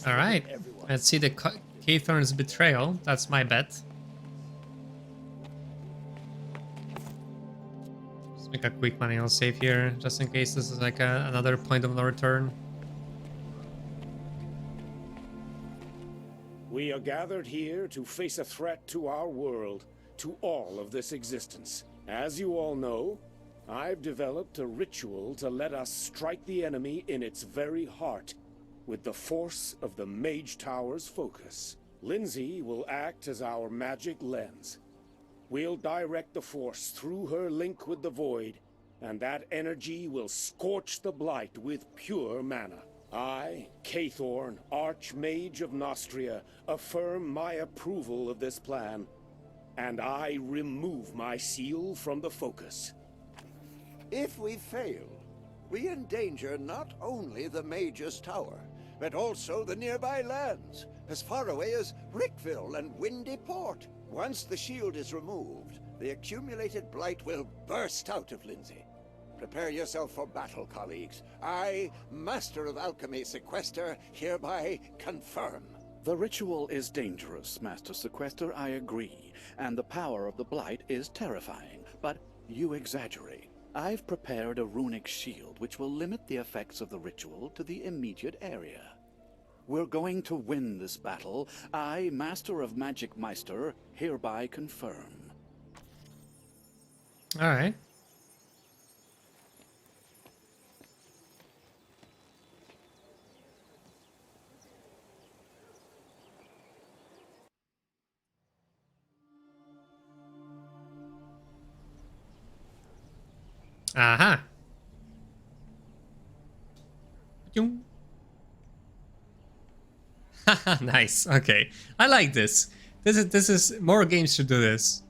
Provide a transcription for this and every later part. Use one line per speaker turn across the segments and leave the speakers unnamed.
All right, let's see the Cathorn's betrayal. That's my bet. Let's make a quick manual save here, just in case this is like another point of no return.
We are gathered here to face a threat to our world, to all of this existence. As you all know, I've developed a ritual to let us strike the enemy in its very heart, with the force of the Mage Tower's focus. Lindsay will act as our magic lens. We'll direct the force through her link with the void, and that energy will scorch the blight with pure mana. I, Cathorn, Archmage of Nostria, affirm my approval of this plan, and I remove my seal from the focus.
If we fail, we endanger not only the Mage's Tower, but also the nearby lands, as far away as Rickville and Windy Port. Once the shield is removed, the accumulated blight will burst out of Lindsay. Prepare yourself for battle, colleagues. I, Master of Alchemy Sequester, hereby confirm.
The ritual is dangerous, Master Sequester, I agree, and the power of the blight is terrifying, but you exaggerate. I've prepared a runic shield which will limit the effects of the ritual to the immediate area. We're going to win this battle. I, Master of Magic Meister, hereby confirm.
All right. Aha. Nice. Okay, I like this. This is more games should do this.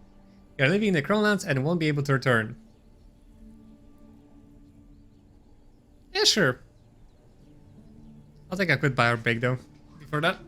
You're living in the Crownlands and won't be able to return. Yeah, sure. I'll take a quick buy or break though. Before that.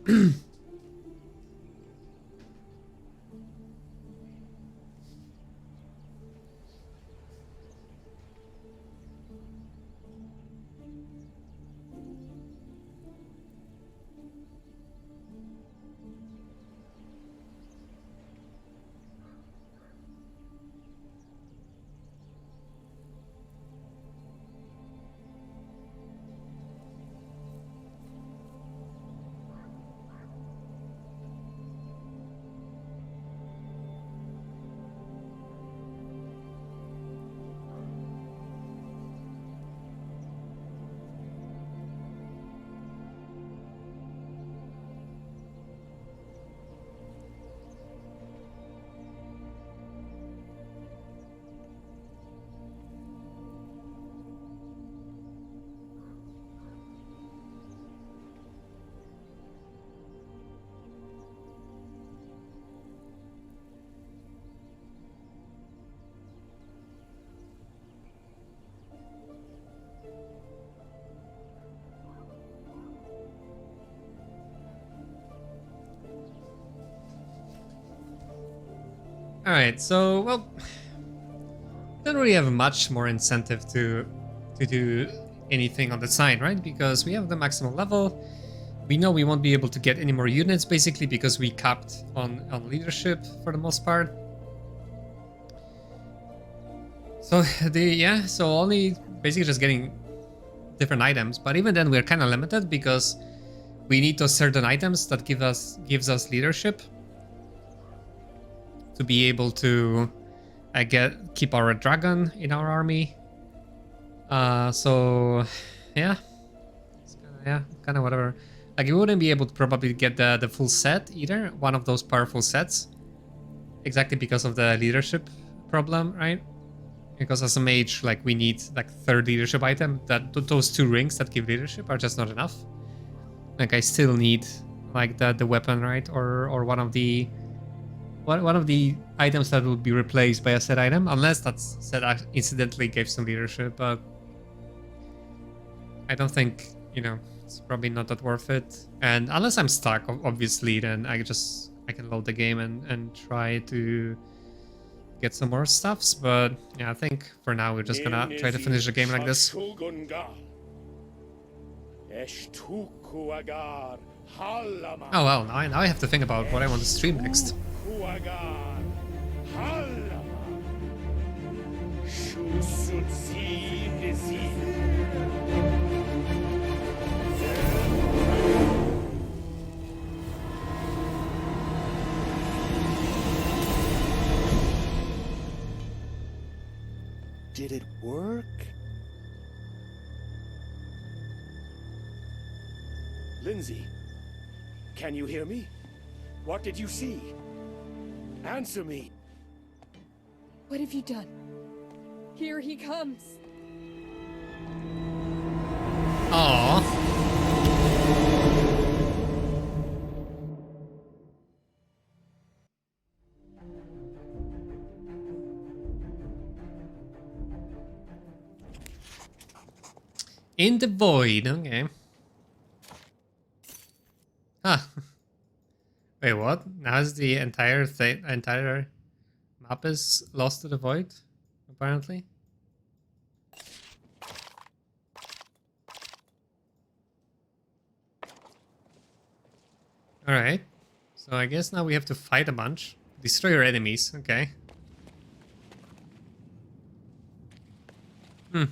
Alright, so, well, don't really have much more incentive to do anything on the side, right? Because we have the maximum level. We know we won't be able to get any more units, basically, because we capped on leadership for the most part. So, so only basically just getting different items. But even then, we're kind of limited because we need those certain items that gives us leadership to be able to keep our dragon in our army. So yeah, it's kind of whatever. Like, you wouldn't be able to probably get the full set either, one of those powerful sets, exactly because of the leadership problem, right? Because as a mage, like, we need like third leadership item. That those two rings that give leadership are just not enough. Like, I still need like the weapon, right, or one of the items that will be replaced by a set item, unless that set incidentally gave some leadership. But I don't think, it's probably not that worth it. And unless I'm stuck, obviously, then I can load the game and try to get some more stuffs. But yeah, I think for now we're just gonna try to finish the game like this.
Halama.
Oh well, now I have to think about what I want to stream next.
Kuagan. Halama. Shusutsi Bizi.
Did it work?
Lindsay, can you hear me? What did you see? Answer me.
What have you done? Here he comes.
Aww. In the void, okay. Huh. Wait, what? Now is the entire map is lost to the void, apparently. Alright. So I guess now we have to fight a bunch. Destroy your enemies, okay. Hmm.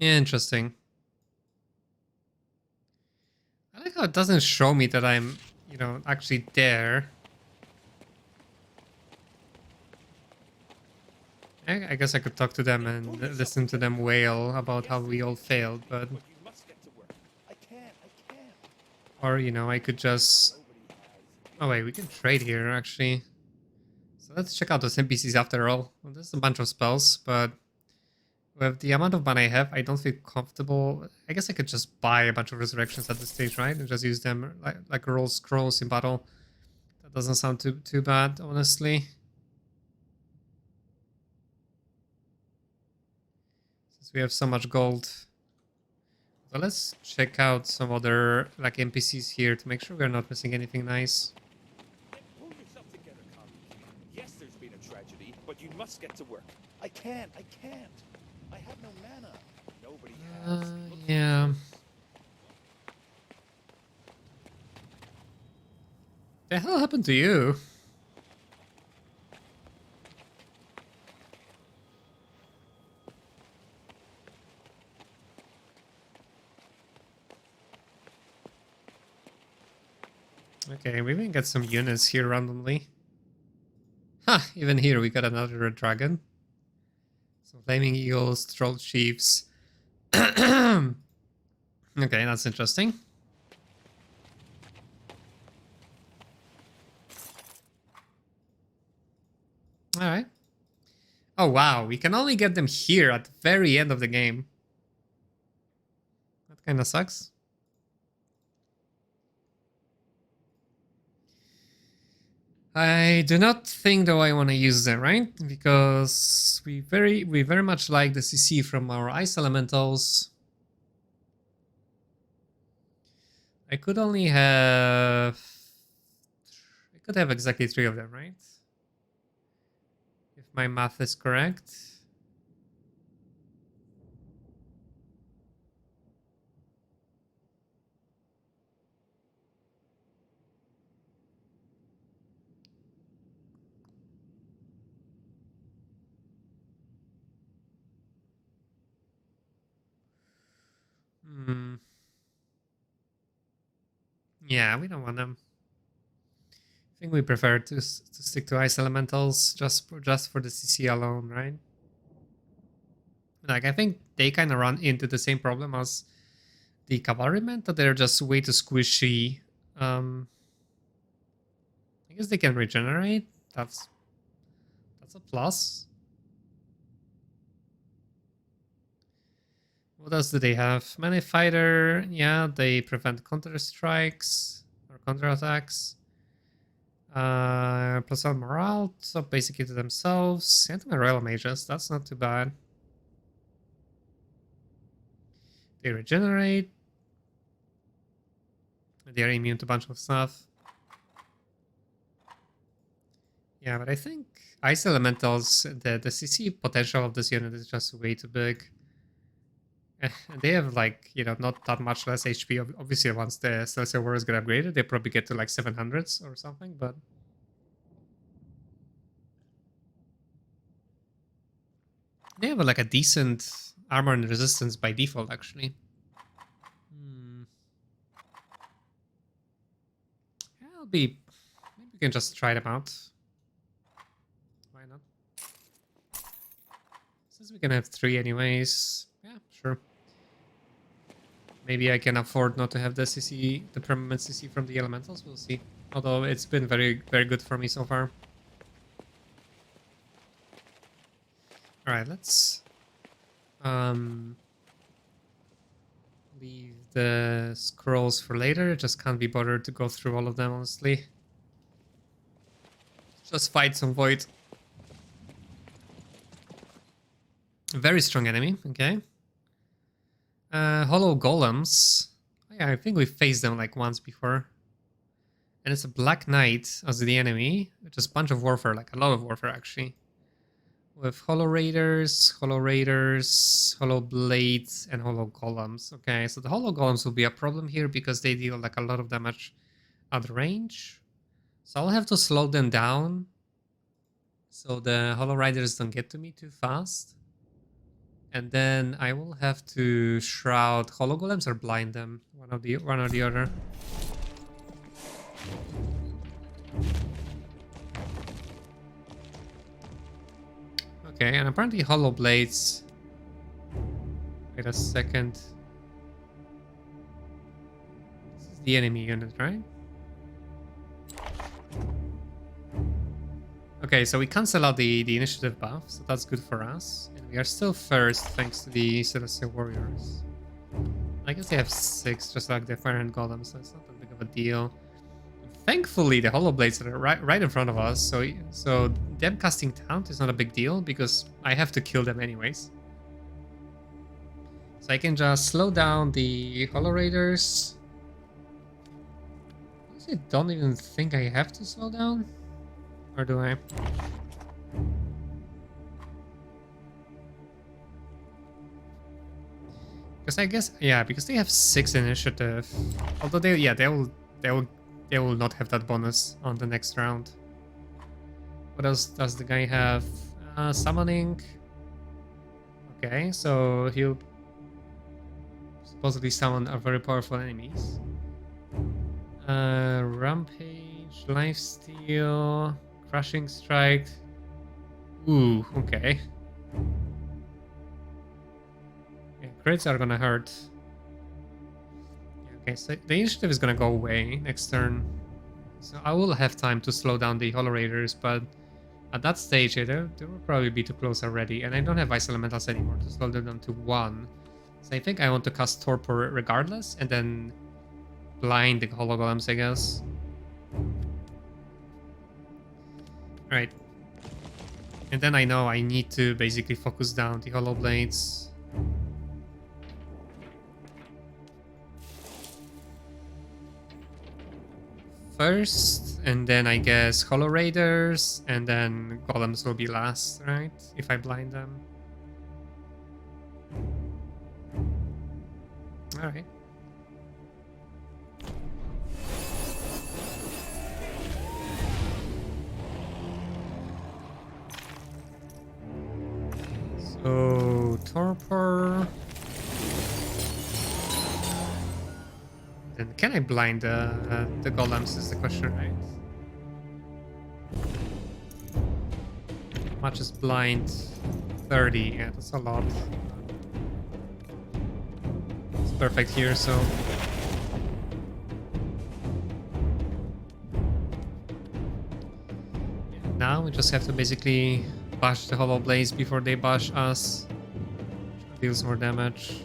Interesting. I like how it doesn't show me that I'm, you know, actually there. I guess I could talk to them and listen to them wail about how we all failed, but... Or, you know, I could just... Oh wait, we can trade here, actually. So let's check out those NPCs after all. Well, there's a bunch of spells, but... With the amount of money I have, I don't feel comfortable. I guess I could just buy a bunch of resurrections at this stage, right? And just use them like roll scrolls in battle. That doesn't sound too bad, honestly. Since we have so much gold. So let's check out some other like NPCs here to make sure we're not missing anything nice.
Pull yourself together, Kami. Yes, there's been a tragedy, but you must get to work. I can't. I have no mana. Nobody has.
Yeah. The hell happened to you? Okay, we can get some units here randomly. Ha! Even here we got another red dragon. Some flaming eagles, troll chiefs. Okay, that's interesting. Alright. Oh wow, we can only get them here at the very end of the game. That kind of sucks. I do not think though I want to use them, right? Because we very much like the CC from our ice elementals. I could only have... I could have exactly 3 of them, right? If my math is correct. Hmm. Yeah, we don't want them. I think we prefer to stick to ice elementals just for the CC alone, right? Like I think they kind of run into the same problem as the cavalrymen, that they're just way too squishy. I guess they can regenerate. That's a plus. What else do they have? Melee fighter. Yeah, they prevent counter strikes or counter attacks. Plus on morale, so basically to themselves. Anti-royal mages, that's not too bad. They regenerate. They're immune to a bunch of stuff. Yeah, but I think ice elementals, the CC potential of this unit is just way too big. And they have like, you know, not that much less HP. Obviously, once the Celestial Warriors get upgraded, they probably get to like 700s or something, but... They have like a decent armor and resistance by default, actually. Yeah, maybe we can just try them out. Why not? Since we can have 3 anyways. Yeah, sure. Maybe I can afford not to have the CC, the permanent CC from the elementals. We'll see. Although it's been very, very good for me so far. Alright, let's leave the scrolls for later. Just can't be bothered to go through all of them, honestly. Just fight some void. Very strong enemy, okay. Hollow golems. Yeah, I think we faced them like once before. And it's a Black Knight as the enemy. Just a bunch of warfare, like a lot of warfare actually. With Hollow Raiders, Hollow Blades, and Hollow Golems. Okay, so the Hollow Golems will be a problem here because they deal like a lot of damage at range. So I'll have to slow them down so the Hollow Riders don't get to me too fast. And then I will have to shroud Hollow Golems or blind them, one or the other. Okay, and apparently Hollow Blades. Wait a second. This is the enemy unit, right? Okay, so we cancel out the initiative buff, so that's good for us. And we are still first thanks to the Celestial Warriors. I guess they have 6, just like the Fire and Golem, so it's not that big of a deal. Thankfully, the Hollow Blades are right in front of us, so them casting Taunt is not a big deal because I have to kill them anyways. So I can just slow down the Hollow Raiders. I don't even think I have to slow down, or do I? Because I guess, yeah, because they have 6 initiative. Although they will not have that bonus on the next round. What else does the guy have? Summoning. Okay, so he'll supposedly summon a very powerful enemies. Rampage, Lifesteal, Crushing Strike. Ooh, okay. Yeah, crits are gonna hurt. Okay, so the initiative is gonna go away next turn. So I will have time to slow down the Hollow Raiders, but at that stage, they will probably be too close already. And I don't have Ice Elementals anymore to slow them down to 1. So I think I want to cast Torpor regardless, and then blind the Hollow Golems, I guess. Alright. And then I know I need to basically focus down the Hollow Blades. First, and then I guess Hollow Raiders, and then Golems will be last, right? If I blind them. Alright. So, Torpor. Then can I blind the golems is the question, right? How much is blind? 30, yeah, that's a lot. It's perfect here, so... Now we just have to basically bash the Hollow Blades before they bash us. Which deals more damage.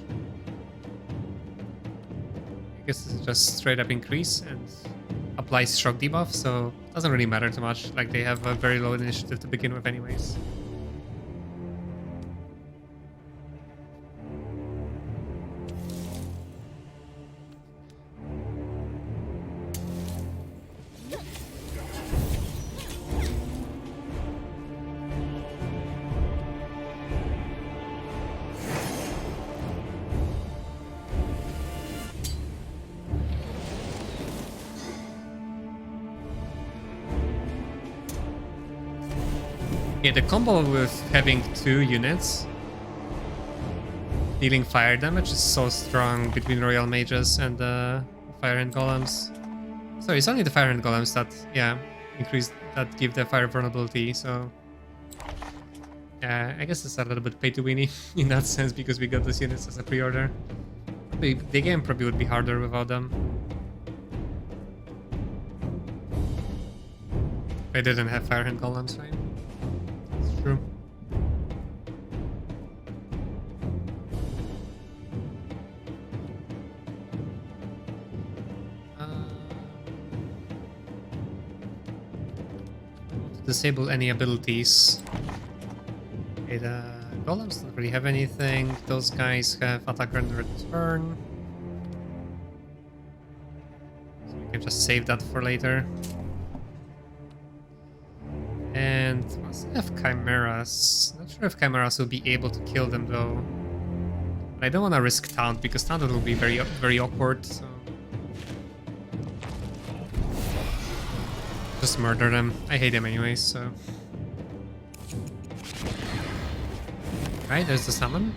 I guess it's just straight up increase and applies shock debuff, so it doesn't really matter too much. Like, they have a very low initiative to begin with anyways. Yeah, the combo with having 2 units dealing fire damage is so strong between Royal Mages and the Fire and Golems. Sorry, it's only the Fire and Golems that, yeah, that give the fire vulnerability, so... Yeah, I guess it's a little bit pay-to-winny in that sense, because we got those units as a pre-order. The game probably would be harder without them. I didn't have Fire and Golems, right? It's true. Disable any abilities. Okay, the golems don't really have anything. Those guys have attack and return. So we can just save that for later. And must have chimeras. Not sure if chimeras will be able to kill them though. But I don't want to risk taunt because taunt will be very awkward. So just murder them. I hate them anyways, so... Right, there's the summon.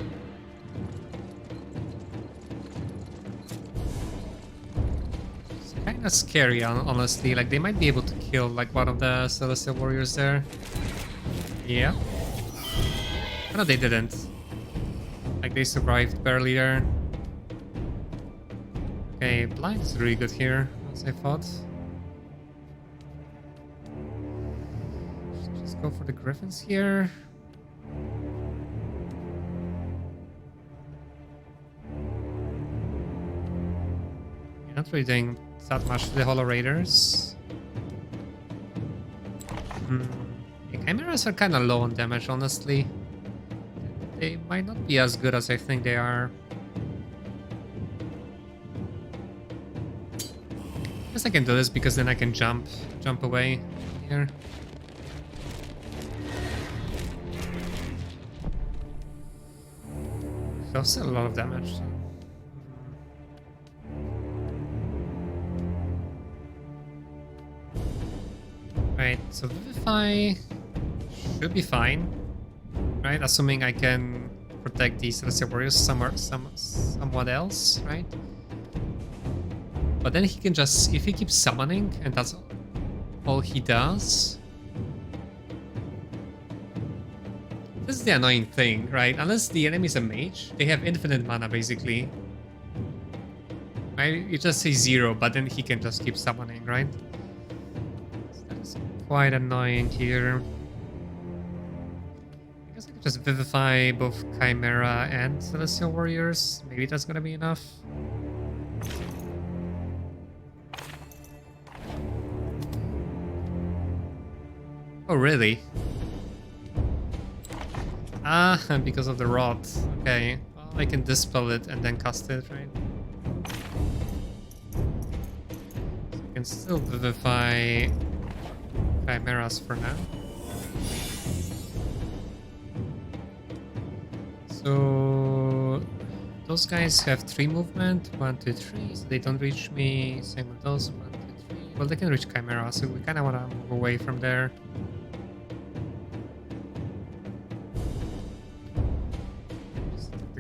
It's kinda scary, honestly. Like, they might be able to kill, like, one of the Celestial Warriors there. Yeah. Oh, no, they didn't. Like, they survived barely there. Okay, blind is really good here, as I thought. Go for the griffins here. You're not really doing that much to the Hollow Raiders. The chimeras are kind of low on damage, honestly. They might not be as good as I think they are. I guess I can do this because then I can jump away here. Does still a lot of damage. So. Right, so Vivify should be fine, right? Assuming I can protect these Celestial Warriors somewhat else, right? But then he can just, if he keeps summoning, and that's all he does. This is the annoying thing, right? Unless the enemy's a mage, they have infinite mana basically. Right? You just say 0, but then he can just keep summoning, right? So that is quite annoying here. I guess I could just Vivify both Chimera and Celestial Warriors. Maybe that's gonna be enough. Oh, really? Ah, because of the rot. Okay. Well, I can dispel it and then cast it, right? So I can still Vivify Chimeras for now. So those guys have 3 movement. 1, 2, 3. So they don't reach me. Same with those. 1, 2, 3. Well, they can reach Chimera, so we kind of want to move away from there.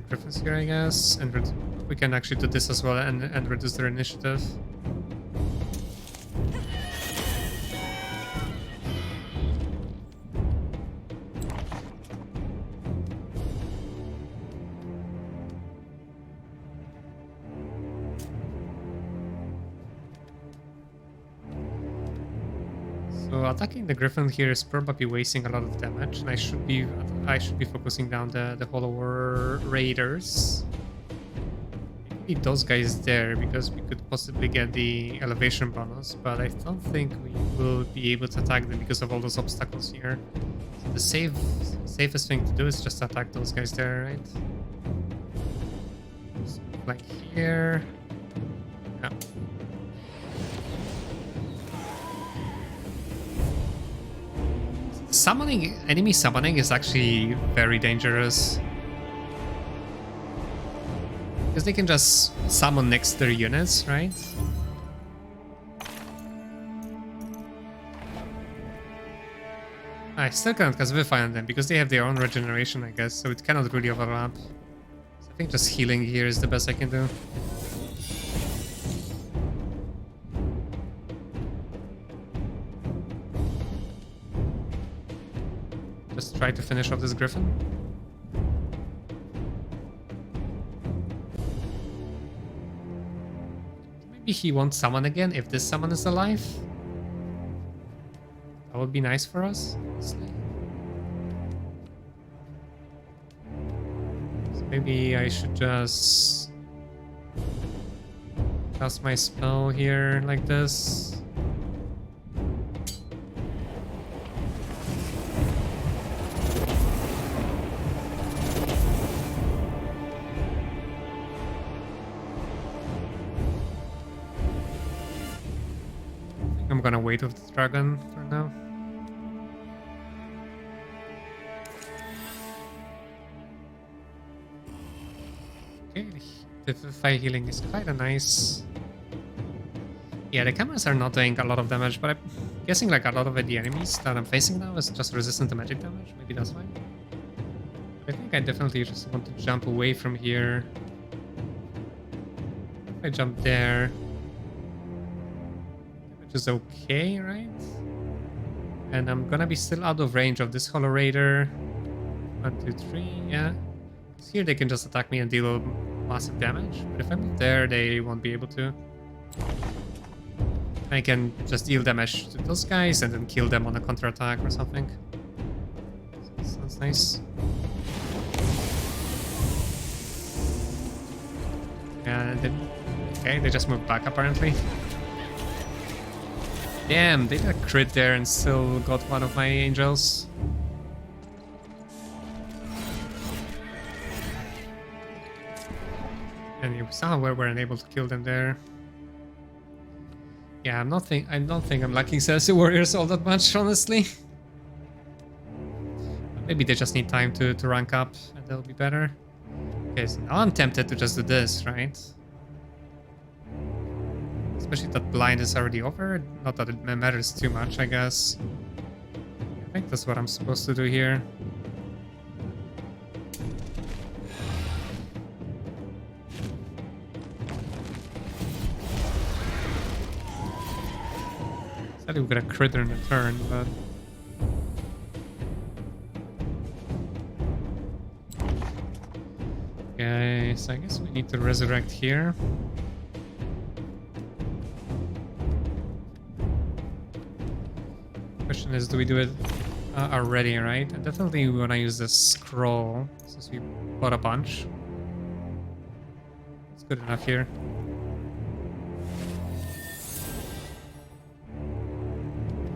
Griffins here, I guess, and we can actually do this as well and reduce their initiative. So attacking the Griffin here is probably wasting a lot of damage, and I should be focusing down the Hollow Raiders. Maybe those guys there, because we could possibly get the elevation bonus, but I don't think we will be able to attack them because of all those obstacles here. So the safest thing to do is just attack those guys there, right? So like here. Yeah. Enemy summoning is actually very dangerous. Because they can just summon next to their units, right? I still cannot cast Vivify on them because they have their own regeneration, I guess, so it cannot really overlap. So I think just healing here is the best I can do. Just try to finish off this Griffin. Maybe he won't summon again if this summon is alive. That would be nice for us, honestly. So maybe I should just cast my spell here like this. I'm gonna wait with the dragon for now. Okay, the Vivify healing is quite a nice. Yeah, the cameras are not doing a lot of damage, but I'm guessing like a lot of the enemies that I'm facing now is just resistant to magic damage. Maybe that's why. I think I definitely just want to jump away from here. If I jump there, which is okay, right? And I'm gonna be still out of range of this Hollow Raider. 1, 2, 3, yeah. So here they can just attack me and deal massive damage. But if I move there, they won't be able to. I can just deal damage to those guys and then kill them on a counterattack or something. So sounds nice. And then, okay, they just moved back apparently. Damn, they did a crit there and still got one of my angels. And somehow we were unable to kill them there. Yeah, I don't think I'm liking Celestial Warriors all that much, honestly. Maybe they just need time to rank up and they'll be better. Okay, so now I'm tempted to just do this, right? Especially that blind is already over. Not that it matters too much, I guess. I think that's what I'm supposed to do here. Said we got a critter in a turn, but okay, so I guess we need to resurrect here. Question is, do we do it already, right? And definitely we want to use the scroll since we bought a bunch. It's good enough here.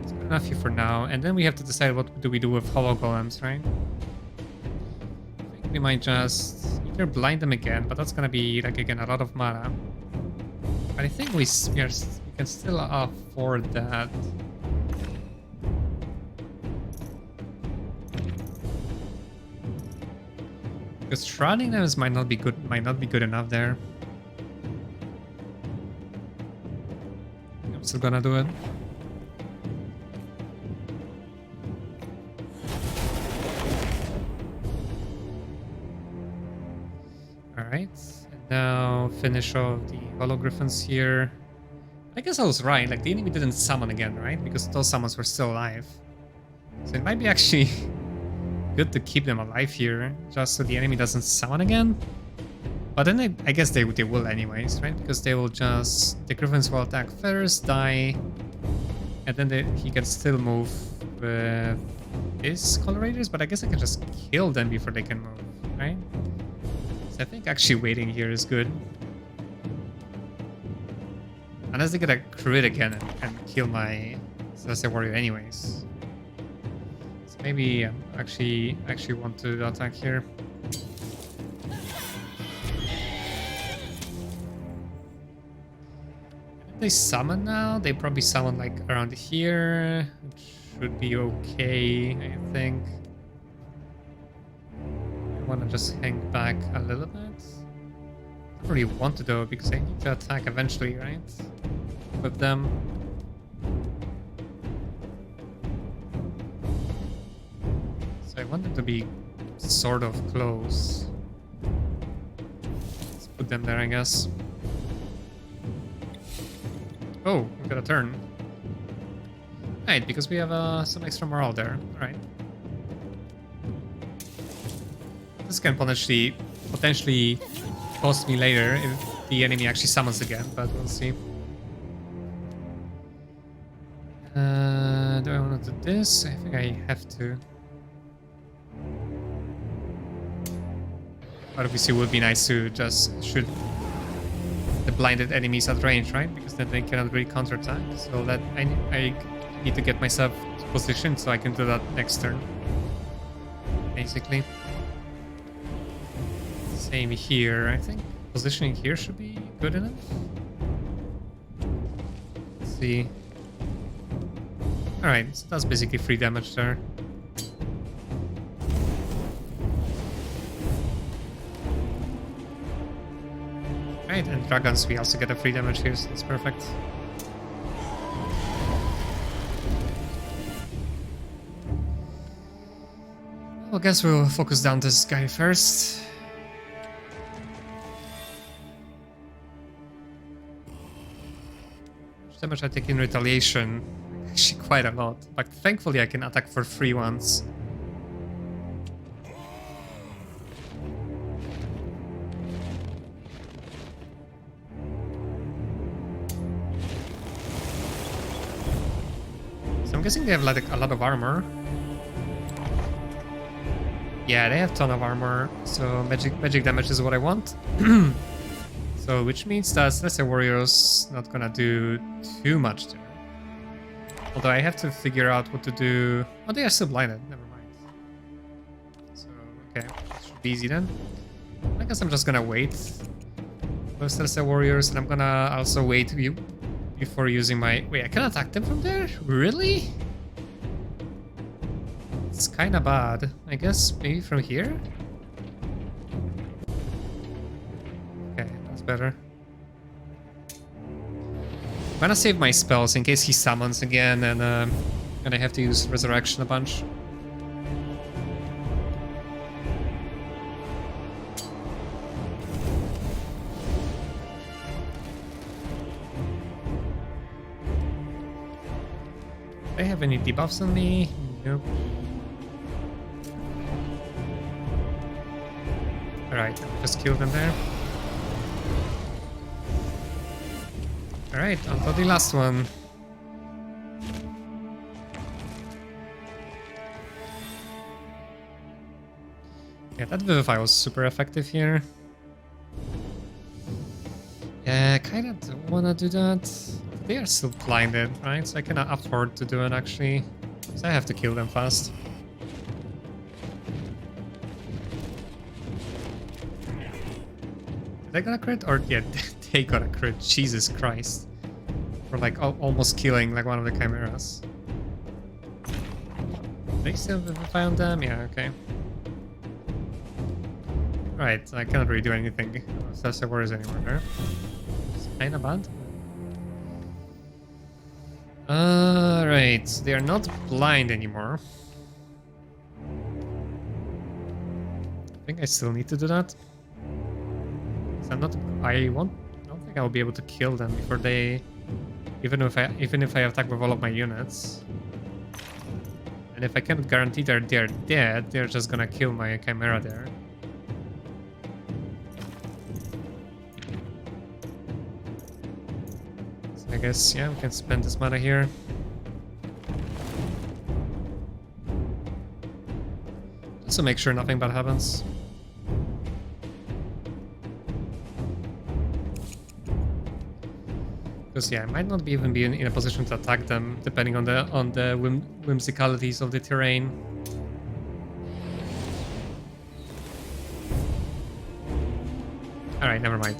It's good enough here for now, and then we have to decide what do we do with hollow golems, right? I think we might just either blind them again, but that's gonna be like again a lot of mana. But I think we can still afford that. Because shrouding them might not be good enough there. I'm still gonna do it. Alright, and now finish off the hologriffins here. I guess I was right, like the enemy didn't summon again, right? Because those summons were still alive. So it might be actually good to keep them alive here, just so the enemy doesn't summon again. But then I guess they will anyways, right? Because they will just... the griffins will attack first, die, and then he can still move with his colorators, but I guess I can just kill them before they can move, right? So I think actually waiting here is good. Unless they get a crit again and kill my Celestial Warrior anyways. Maybe actually want to attack here. If they summon now, they probably summon like around here. It should be okay, I think. I want to just hang back a little bit. I don't really want to though, because I need to attack eventually, right? With them. So I want them to be sort of close. Let's put them there, I guess. Oh, we got a turn. Right, because we have some extra morale there. Alright. This can potentially cost me later if the enemy actually summons again, but we'll see. Do I want to do this? I think I have to. But obviously it would be nice to just shoot the blinded enemies at range, right? Because then they cannot really counterattack. So that I need to get myself positioned so I can do that next turn. Basically. Same here, I think. Positioning here should be good enough. Let's see. Alright, so that's basically free damage there. Right, and dragons, we also get a free damage here, so that's perfect. Well, I guess we'll focus down this guy first. How much damage I take in retaliation? Actually quite a lot, but thankfully I can attack for free once. So I'm guessing they have like a lot of armor. Yeah, they have a ton of armor, so magic damage is what I want. So which means that Lesser Warrior's not gonna do too much there. Although I have to figure out what to do. Oh, they are still blinded. Never mind. So, okay. That should be easy then. I guess I'm just gonna wait. Those Lesser Warriors, and I'm gonna also wait before using my... Wait, I can attack them from there? Really? It's kinda bad. I guess maybe from here? Okay, that's better. I'm gonna save my spells in case he summons again and I have to use Resurrection a bunch. Do I have any debuffs on me? Nope. Alright, just kill them there. Alright, on to the last one. Yeah, that Vivify was super effective here. Yeah, I kinda don't wanna do that. They are still blinded, right? So I cannot afford to do it actually. So I have to kill them fast. Did I got a crit? Or yeah, they got a crit. Jesus Christ. For like almost killing like one of the chimeras. They still Vivify on them? Yeah, okay. Right, I cannot really do anything. Celestial Warriors anymore there. It's kinda bad. Alright, they are not blind anymore. I think I still need to do that. I'm not. I don't think I'll be able to kill them before they. Even if I attack with all of my units. And if I can't guarantee they're dead, they're just gonna kill my chimera there. So I guess yeah, we can spend this mana here. Just to make sure nothing bad happens. Because yeah, I might not even be in a position to attack them, depending on the whimsicalities of the terrain. All right, never mind.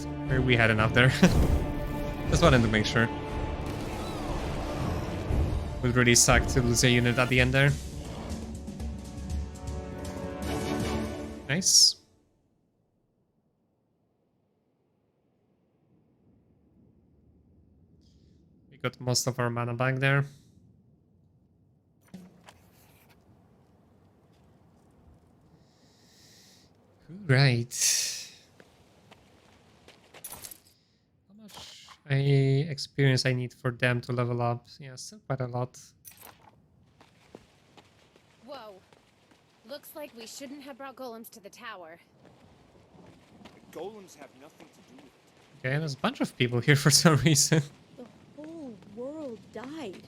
We had enough there. Just wanted to make sure. Would really suck to lose a unit at the end there. Nice. Got most of our mana back there. Right. How much experience I need for them to level up? Yeah, still quite a lot.
Whoa. Looks like we shouldn't have brought golems to the tower.
The golems have nothing to do with it.
Okay, there's a bunch of people here for some reason.
The whole world died.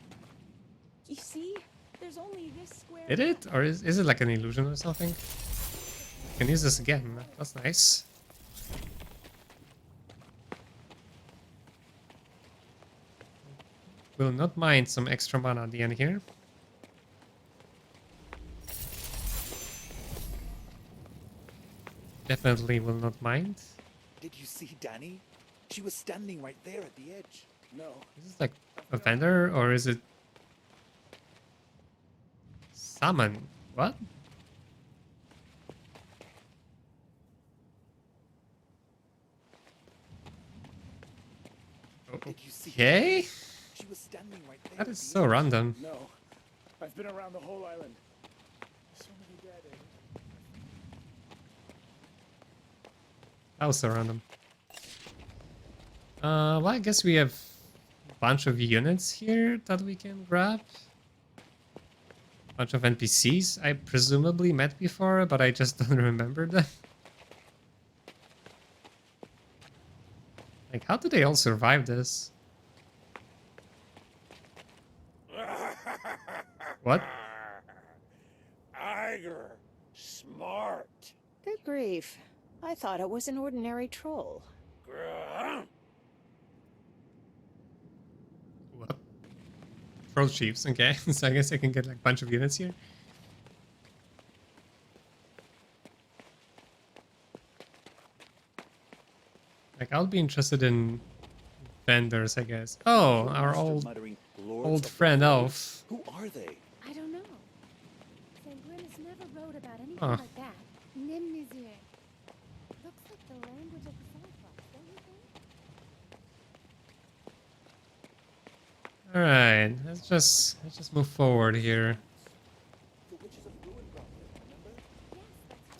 You see? There's only this square.
Did it? Or is it like an illusion or something? I can use this again. That's nice. Will not mind some extra mana at the end here. Definitely will not mind.
Did you see Danny? She was standing right there at the edge. No.
Is this like a vendor or is it summon? What?
Did you see?
Okay,
She was standing right there.
that
at
is
the
so
edge.
random.
No. I've been around the whole island. So many dead.
That was so random. Well, I guess we have a bunch of units here that we can grab. Bunch of NPCs I presumably met before, but I just don't remember them. Like, how do they all survive this? What?
Iger, smart.
Good grief. I thought it was an ordinary troll.
Grr.
What? Troll chiefs, okay. So I guess I can get like a bunch of units here. Like, I'll be interested in vendors, I guess. Oh, our old friend Elf.
Who are they?
I don't know. Sangrenis never wrote about anything
Huh.
like that. Nimnizir. Looks like the language of the Cyclops, don't you think?
All right, let's just move forward here.
The witches of Ruin brought them, remember?
Yes,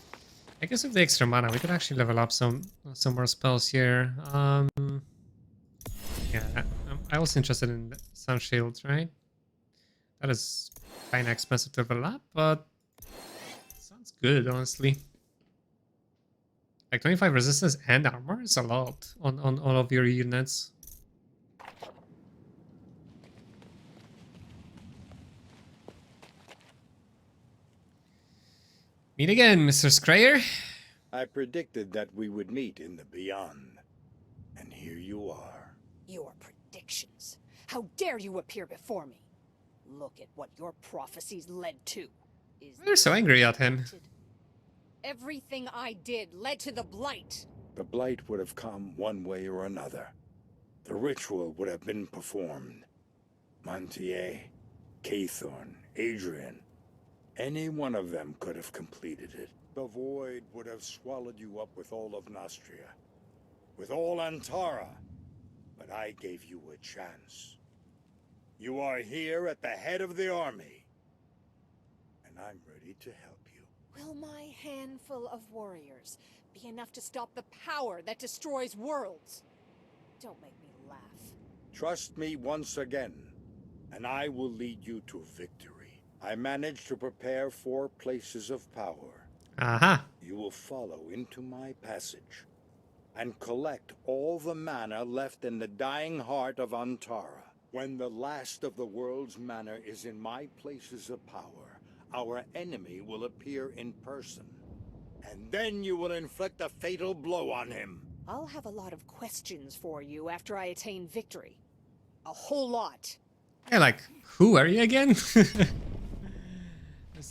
that's right.
I guess with the extra mana, we could actually level up some more spells here. Yeah, I was interested in the Sun Shield, right? That is kind of expensive to level up, but sounds good, honestly. Like 25 resistance and armor is a lot on all of your units. Meet again, Mr. Scrayer.
I predicted that we would meet in the beyond. And here you are.
Your predictions. How dare you appear before me? Look at what your prophecies led to. Is
You're so angry at him.
Everything I did led to the Blight.
The Blight would have come one way or another. The ritual would have been performed. Montier, Cathorn, Adrian. Any one of them could have completed it. The Void would have swallowed you up with all of Nostria. With all Antara. But I gave you a chance. You are here at the head of the army. And I'm ready to help you.
Will my handful of warriors be enough to stop the power that destroys worlds? Don't make me laugh.
Trust me once again, and I will lead you to victory. I managed to prepare 4 places of power.
Aha.
You will follow into my passage and collect all the mana left in the dying heart of Antara. When the last of the world's mana is in my places of power, our enemy will appear in person. And then you will inflict a fatal blow on him.
I'll have a lot of questions for you after I attain victory. A whole lot.
Yeah, like, who are you again? Is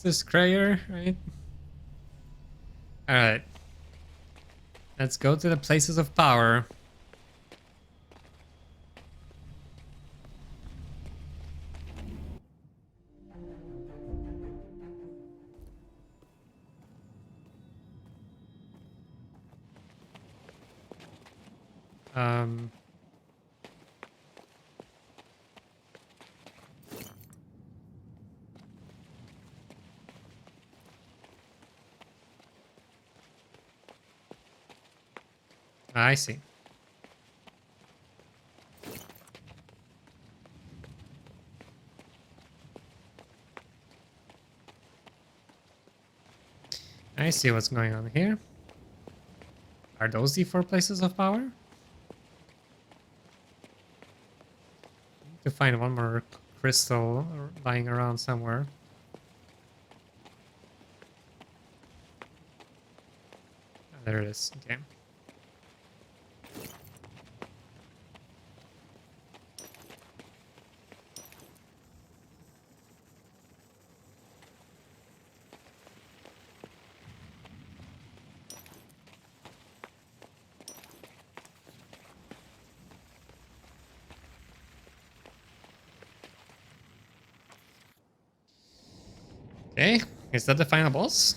this Scrayer, right? Alright. Let's go to the places of power. Um... I see. I see what's going on here. Are those the 4 places of power? Need to find one more crystal lying around somewhere. Ah, there it is. Okay. Okay, is that the final boss?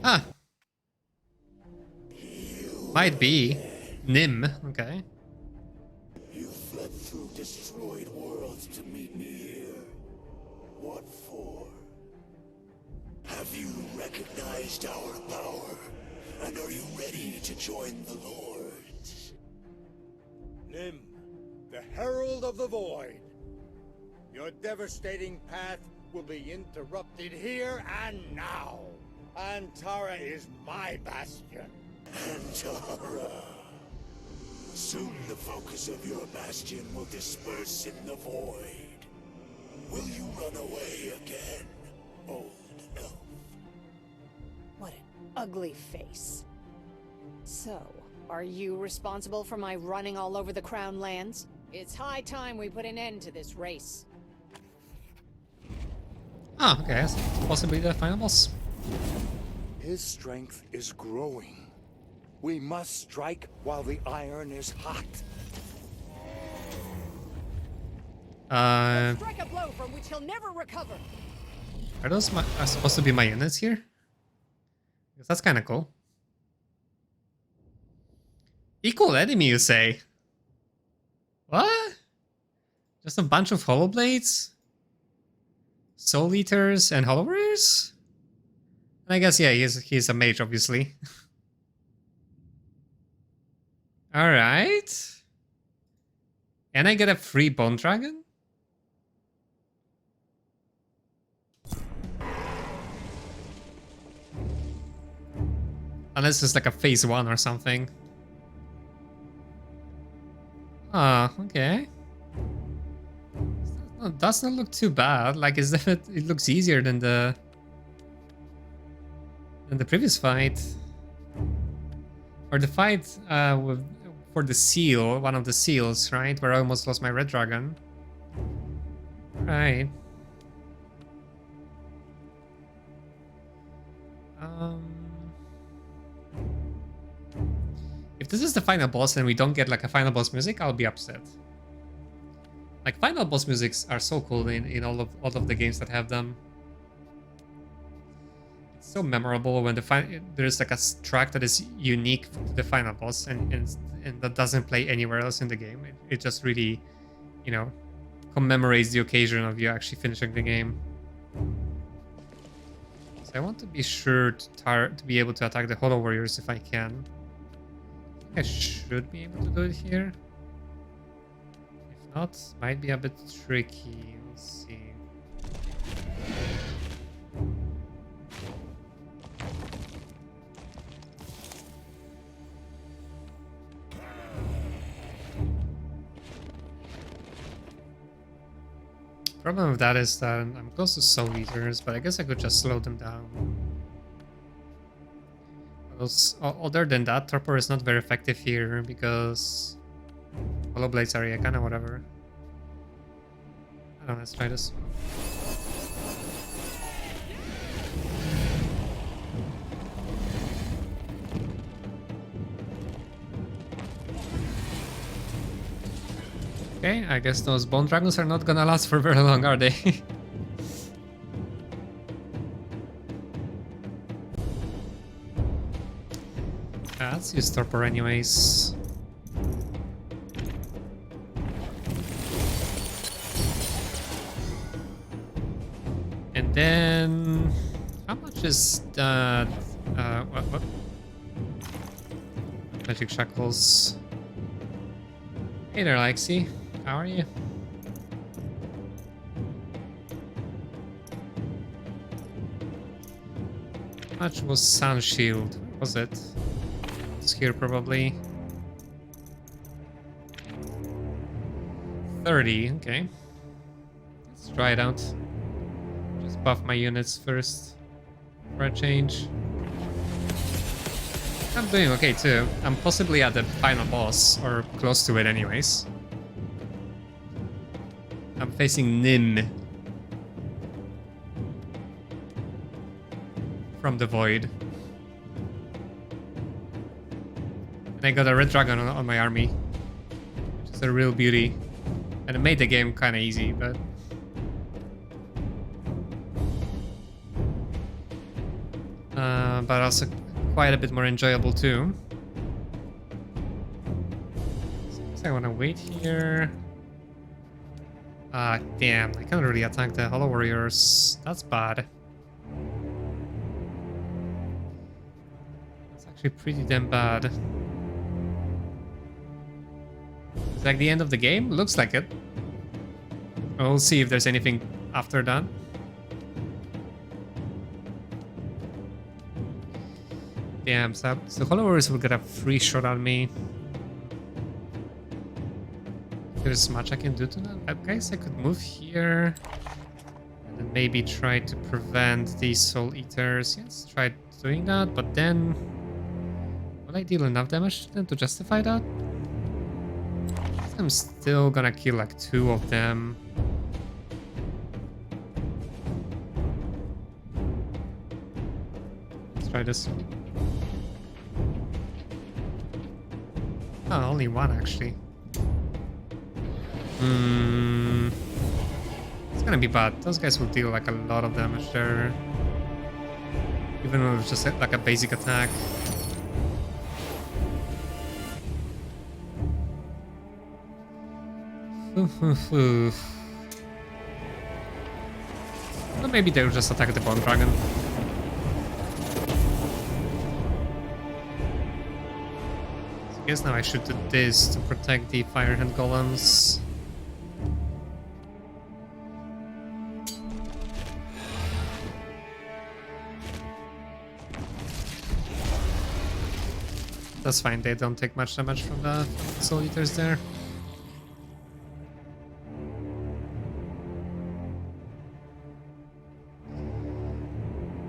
Ah! Might be. Nim, okay.
You fled through destroyed worlds to meet me here. What for? Have you recognized our power? And are you ready to join the Lords?
Nim, the Herald of the Void. Your devastating path will be interrupted here and now. Antara is my bastion.
Antara. Soon the focus of your bastion will disperse in the void. Will you run away again, old elf?
What an ugly face. So, are you responsible for my running all over the Crown lands? It's high time we put an end to this race.
Ah, okay, so possibly the final boss.
His strength is growing. We must strike while the iron is hot.
Strike a blow from which he'll never recover.
Are those are supposed to be my units here? Because that's kind of cool. Equal enemy, you say? What? Just a bunch of hollow blades? Soul Eaters and Hollow Warriors? And I guess, yeah, he's a mage, obviously. Alright. And I get a free Bone Dragon? Unless it's like a phase 1 or something. Ah, okay. It does not look too bad. Like, it looks easier than the previous fight. Or the fight for the seal, one of the seals, right? Where I almost lost my red dragon. Right. If this is the final boss and we don't get like a final boss music, I'll be upset. Like, final boss musics are so cool in all of the games that have them. It's so memorable when there's like a track that is unique to the final boss and that doesn't play anywhere else in the game. It just really, you know, commemorates the occasion of you actually finishing the game. So I want to be sure to be able to attack the Hollow Warriors if I can. I should be able to do it here. If not, might be a bit tricky. We'll see. Problem with that is that I'm close to Soul Eaters, but I guess I could just slow them down. Other than that, Torpor is not very effective here because Hollow Blades are kind of whatever. I don't know, let's try this. Okay, I guess those Bone Dragons are not gonna last for very long, are they? Let's use Torpor anyways. much is that? What? Magic shackles. Hey there, Lexi. How are you? How much was Sun Shield? Where was it? It's here probably. 30, okay. Let's try it out. Just buff my units first for a change. I'm doing okay too. I'm possibly at the final boss, or close to it anyways. I'm facing Nim from the void. And I got a red dragon on my army, which is a real beauty. And it made the game kind of easy, but... but also quite a bit more enjoyable too. So I want to wait here. Damn, I can't really attack the Hollow Warriors. That's bad. That's actually pretty damn bad. It's like the end of the game? Looks like it. We'll see if there's anything after that. Damn, so Hollow Warriors will get a free shot at me. There's much I can do to that. I guess I could move here. And then maybe try to prevent these Soul Eaters. Yes, try doing that, but then... will I deal enough damage to them to justify that? I'm still gonna kill like 2 of them. Let's try this. Oh, only 1 actually. It's gonna be bad. Those guys will deal like a lot of damage there. Even though it's just like a basic attack. Well, maybe they'll just attack the Bone Dragon. So I guess now I should do this to protect the Firehand Golems. That's fine, they don't take much damage from the Soul Eaters there.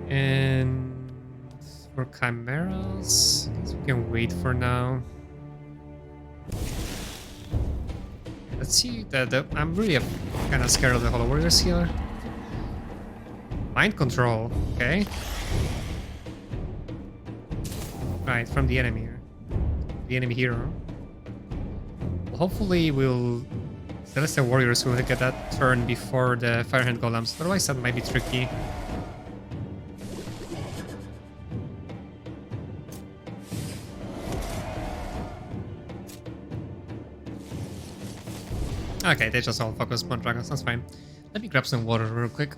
And for Chimeras, I guess we can wait for now. Let's see, I'm really kind of scared of the Hollow Warriors here. Mind control, okay. Right, from the enemy here. The enemy hero. Well, hopefully we'll... Celestial Warriors will get that turn before the Firehand Golems, otherwise that might be tricky. Okay, they just all focus on dragons, that's fine. Let me grab some water real quick.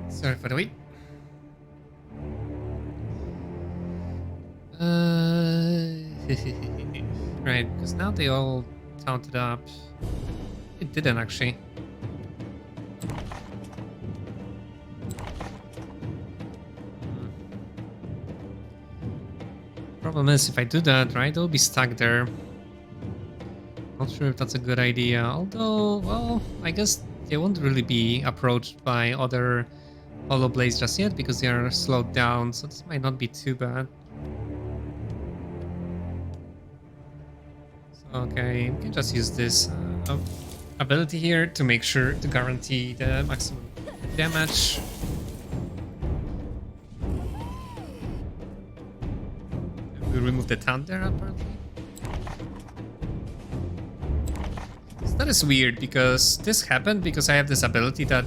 Sorry for the wait. Right, because now they all taunted up. It didn't actually. Problem is, if I do that, right, they'll be stuck there. Not sure if that's a good idea. Although, well, I guess they won't really be approached by other Hollow Blades just yet because they are slowed down, so this might not be too bad. So, okay, we can just use this ability here to make sure to guarantee the maximum damage. We remove the taunt there, apparently. So that is weird, because this happened because I have this ability that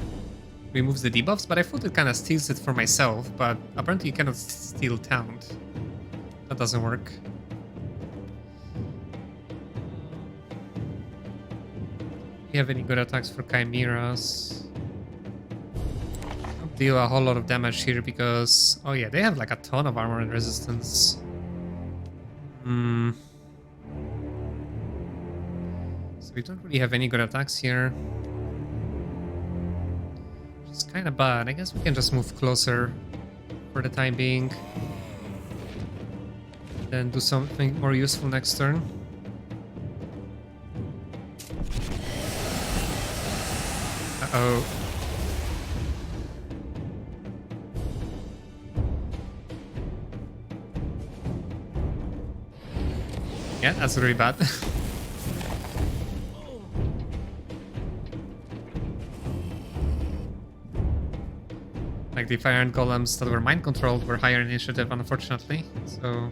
removes the debuffs, but I thought it kind of steals it for myself, but apparently you cannot steal taunt. That doesn't work. Do you have any good attacks for Chimeras? Don't deal a whole lot of damage here because... Oh yeah, they have like a ton of armor and resistance. So we don't really have any good attacks here. Which is kind of bad. I guess we can just move closer for the time being. Then do something more useful next turn. Uh-oh. Yeah, that's really bad. Like the fire and golems that were mind controlled were higher initiative, unfortunately. So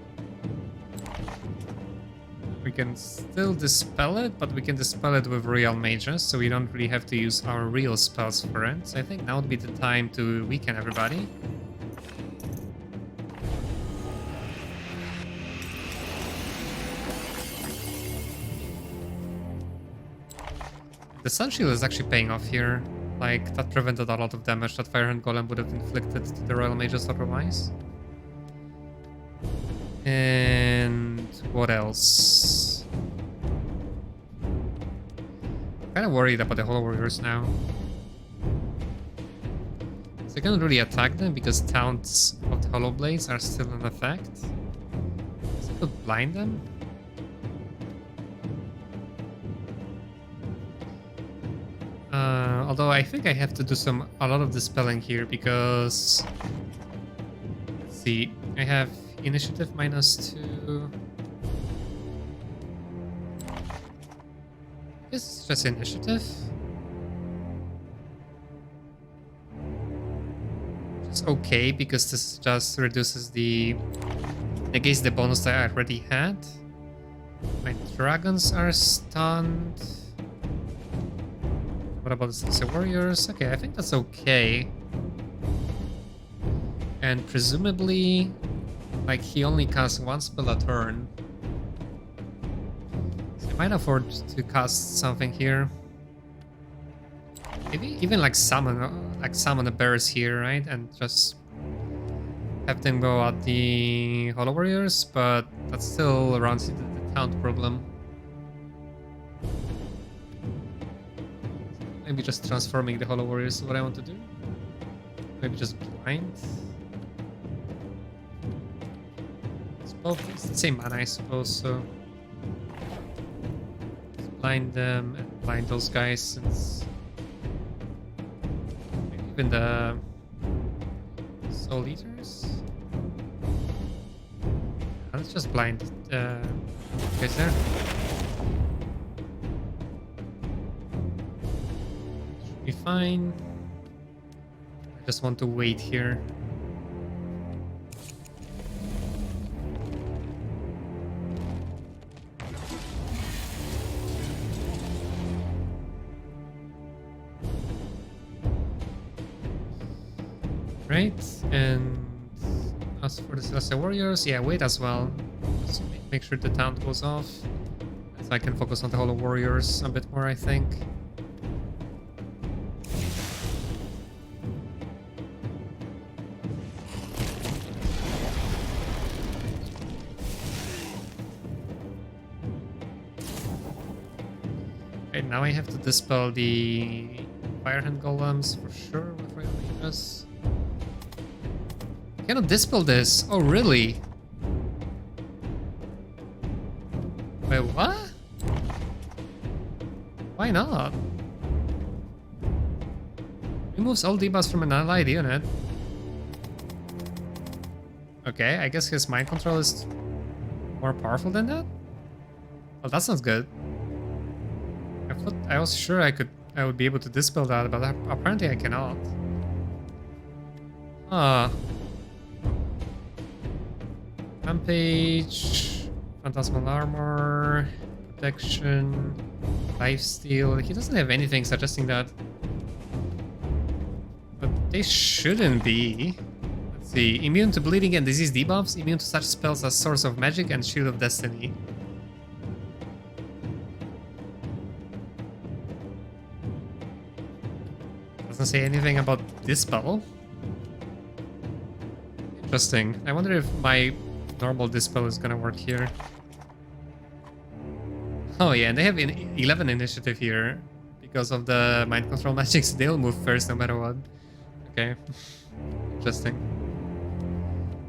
we can still dispel it, but we can dispel it with real mages, so we don't really have to use our real spells for it. So I think now would be the time to weaken everybody. The Sun Shield is actually paying off here. Like, that prevented a lot of damage that Firehand Golem would have inflicted to the Royal Mages otherwise. And what else? I'm kind of worried about the Hollow Warriors now. So I can't really attack them because taunts of the Hollow Blades are still in effect. So I could blind them. Although I think I have to do a lot of dispelling here because... Let's see, I have initiative -2. I guess it's just initiative. It's okay because this just reduces against the bonus that I already had. My dragons are stunned. What about the warriors? Okay, I think that's okay. And presumably, like, he only casts one spell a turn. So I might afford to cast something here. Maybe even like summon the bears here, right? And just have them go at the Hollow Warriors, but that still runs into the taunt problem. Maybe just transforming the Hollow Warriors is what I want to do. Maybe just blind. It's both it's the same mana, I suppose, so just blind them and blind those guys since maybe even the Soul Eaters. Let's just blind guys there. Be fine. I just want to wait here. Right, and as for the Celestial Warriors, yeah, wait as well. Just make sure the taunt goes off. So I can focus on the Hollow Warriors a bit more, I think. Now I have to dispel the Firehand Golems for sure with Royal Mages. I cannot dispel this. Oh, really? Wait, what? Why not? Removes all debuffs from an allied unit. Okay, I guess his mind control is more powerful than that? Well, that sounds good. I was sure I would be able to dispel that, but apparently I cannot. Ah. Rampage, Phantasmal Armor, Protection, Lifesteal. He doesn't have anything suggesting that. But they shouldn't be. Let's see. Immune to bleeding and disease debuffs. Immune to such spells as Source of Magic and Shield of Destiny. Doesn't say anything about this spell. Interesting. I wonder if my normal dispel is gonna work here. Oh yeah, and they have 11 initiative here because of the mind control magics. They'll move first no matter what. Okay. Interesting.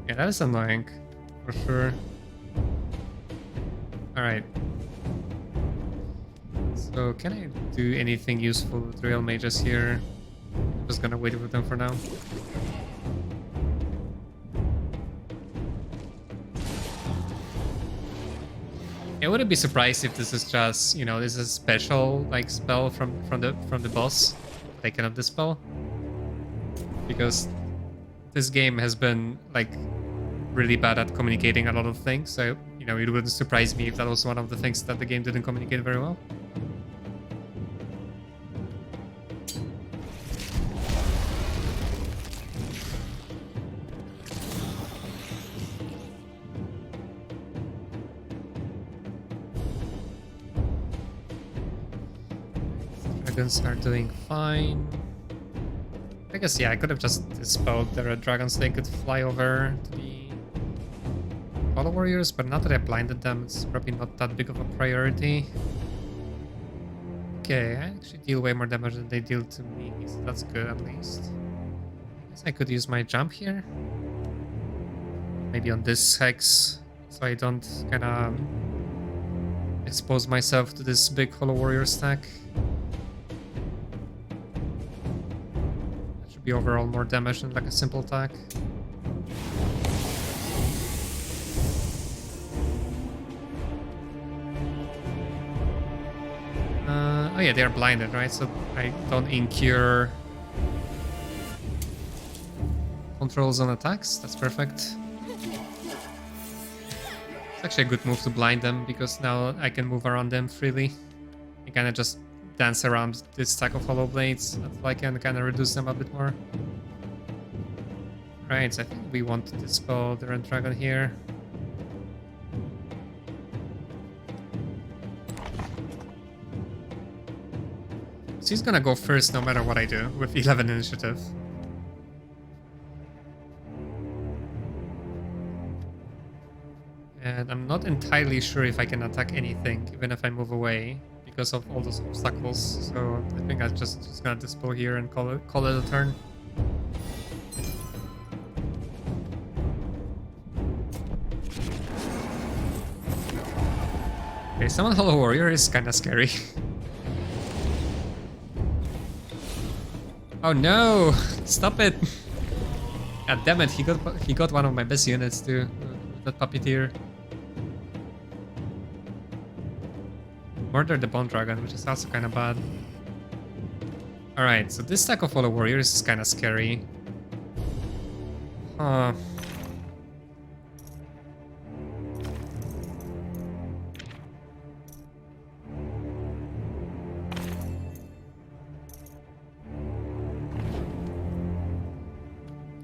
Yeah, that is annoying for sure. Alright. So can I do anything useful with real mages here? I'm just gonna wait with them for now. I wouldn't be surprised if this is just, you know, this is a special like spell from the boss. They cannot dispel. Because this game has been like really bad at communicating a lot of things, so you know, it wouldn't surprise me if that was one of the things that the game didn't communicate very well. Dragons are doing fine. I guess, yeah, I could have just dispelled the red dragons. They could fly over to the Hollow Warriors, but now that I blinded them, it's probably not that big of a priority. Okay, I actually deal way more damage than they deal to me, so that's good at least. I guess I could use my jump here. Maybe on this hex, so I don't kind of expose myself to this big Hollow Warrior stack. Be overall more damage than like a simple attack. Oh yeah, they are blinded, right? So I don't incur controls on attacks. That's perfect. It's actually a good move to blind them because now I can move around them freely. I kind of just dance around this stack of hollow blades until I can kind of reduce them a bit more. Right, so I think we want to dispel the red dragon here. So he's gonna go first no matter what I do with 11 initiative. And I'm not entirely sure if I can attack anything, even if I move away, because of all those obstacles. So I think I'm just gonna dispel here and call it a turn. Okay, summon Hollow Warrior is kinda scary. Oh no! Stop it! God damn it, he got one of my best units too, that puppeteer. Murder the Bone Dragon, which is also kind of bad. Alright, so this stack of Hollow Warriors is kind of scary. Huh.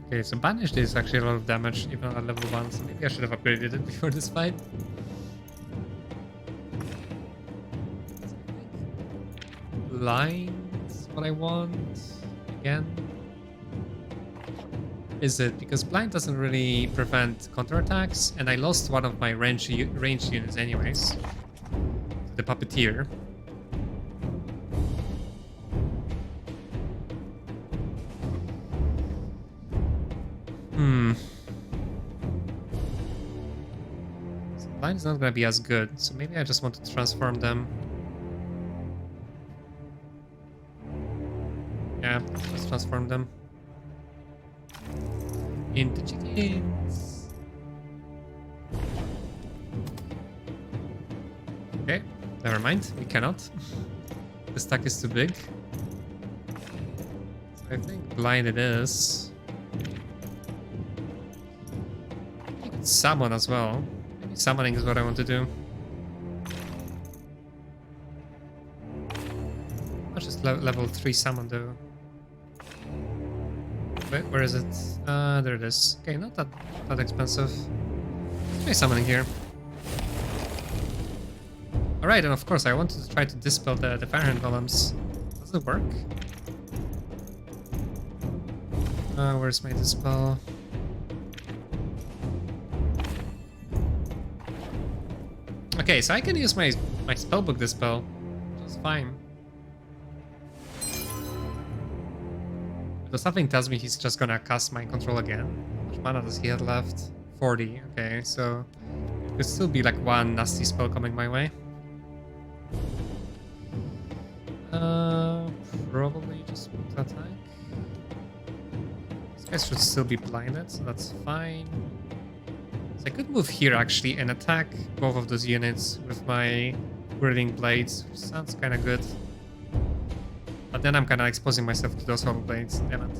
Okay, so Banished is actually a lot of damage, even at level 1, so maybe I should have upgraded it before this fight. Blind's what I want again. Is it because blind doesn't really prevent counterattacks, and I lost one of my ranged units anyways, the puppeteer. So blind is not gonna be as good, so maybe I just want to transform them. Yeah, let's transform them into chickens. Okay, never mind, we cannot. The stack is too big. So I think blind it is. summon as well. Maybe summoning is what I want to do. I'll just level 3 summon though. Wait, where is it? There it is. Okay, not that expensive. Try summoning here. Alright, and of course I wanted to try to dispel the Fahrenheit golems. Does it work? Where's my dispel? Okay, so I can use my spellbook dispel, which is fine. But something tells me he's just gonna cast Mind Control again. How much mana does he have left? 40. Okay, so it could still be like one nasty spell coming my way. Probably just want to attack. These guys should still be blinded, so that's fine. So I could move here actually and attack both of those units with my whirling blades, which sounds kind of good. But then I'm kind of exposing myself to those hollow blades, damn it.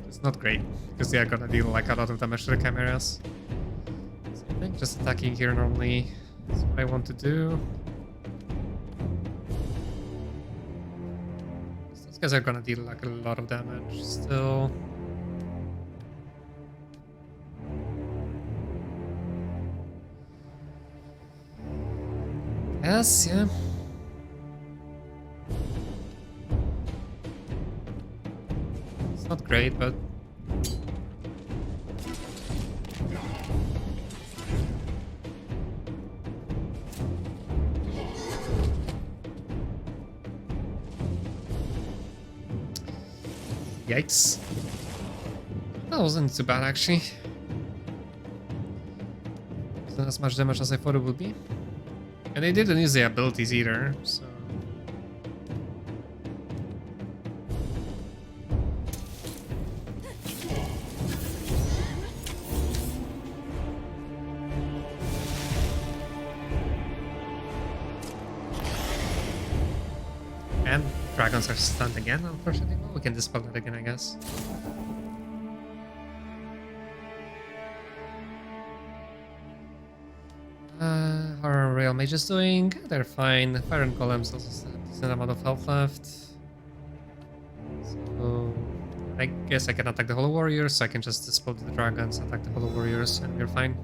It's not great, because they are gonna deal like a lot of damage to the chimeras. So I think just attacking here normally is what I want to do. Those guys are gonna deal like a lot of damage still. Yes, yeah. It's not great, but yikes. That wasn't too bad actually. Wasn't as much damage as I thought it would be. And they didn't use the abilities either, so... And dragons are stunned again, unfortunately. Well, we can dispel that again, I guess. How are real mages doing? They're fine. Fire and golems also have a decent amount of health left. So I guess I can attack the Hollow Warriors, so I can just dispel the dragons, attack the Hollow Warriors, and we're fine.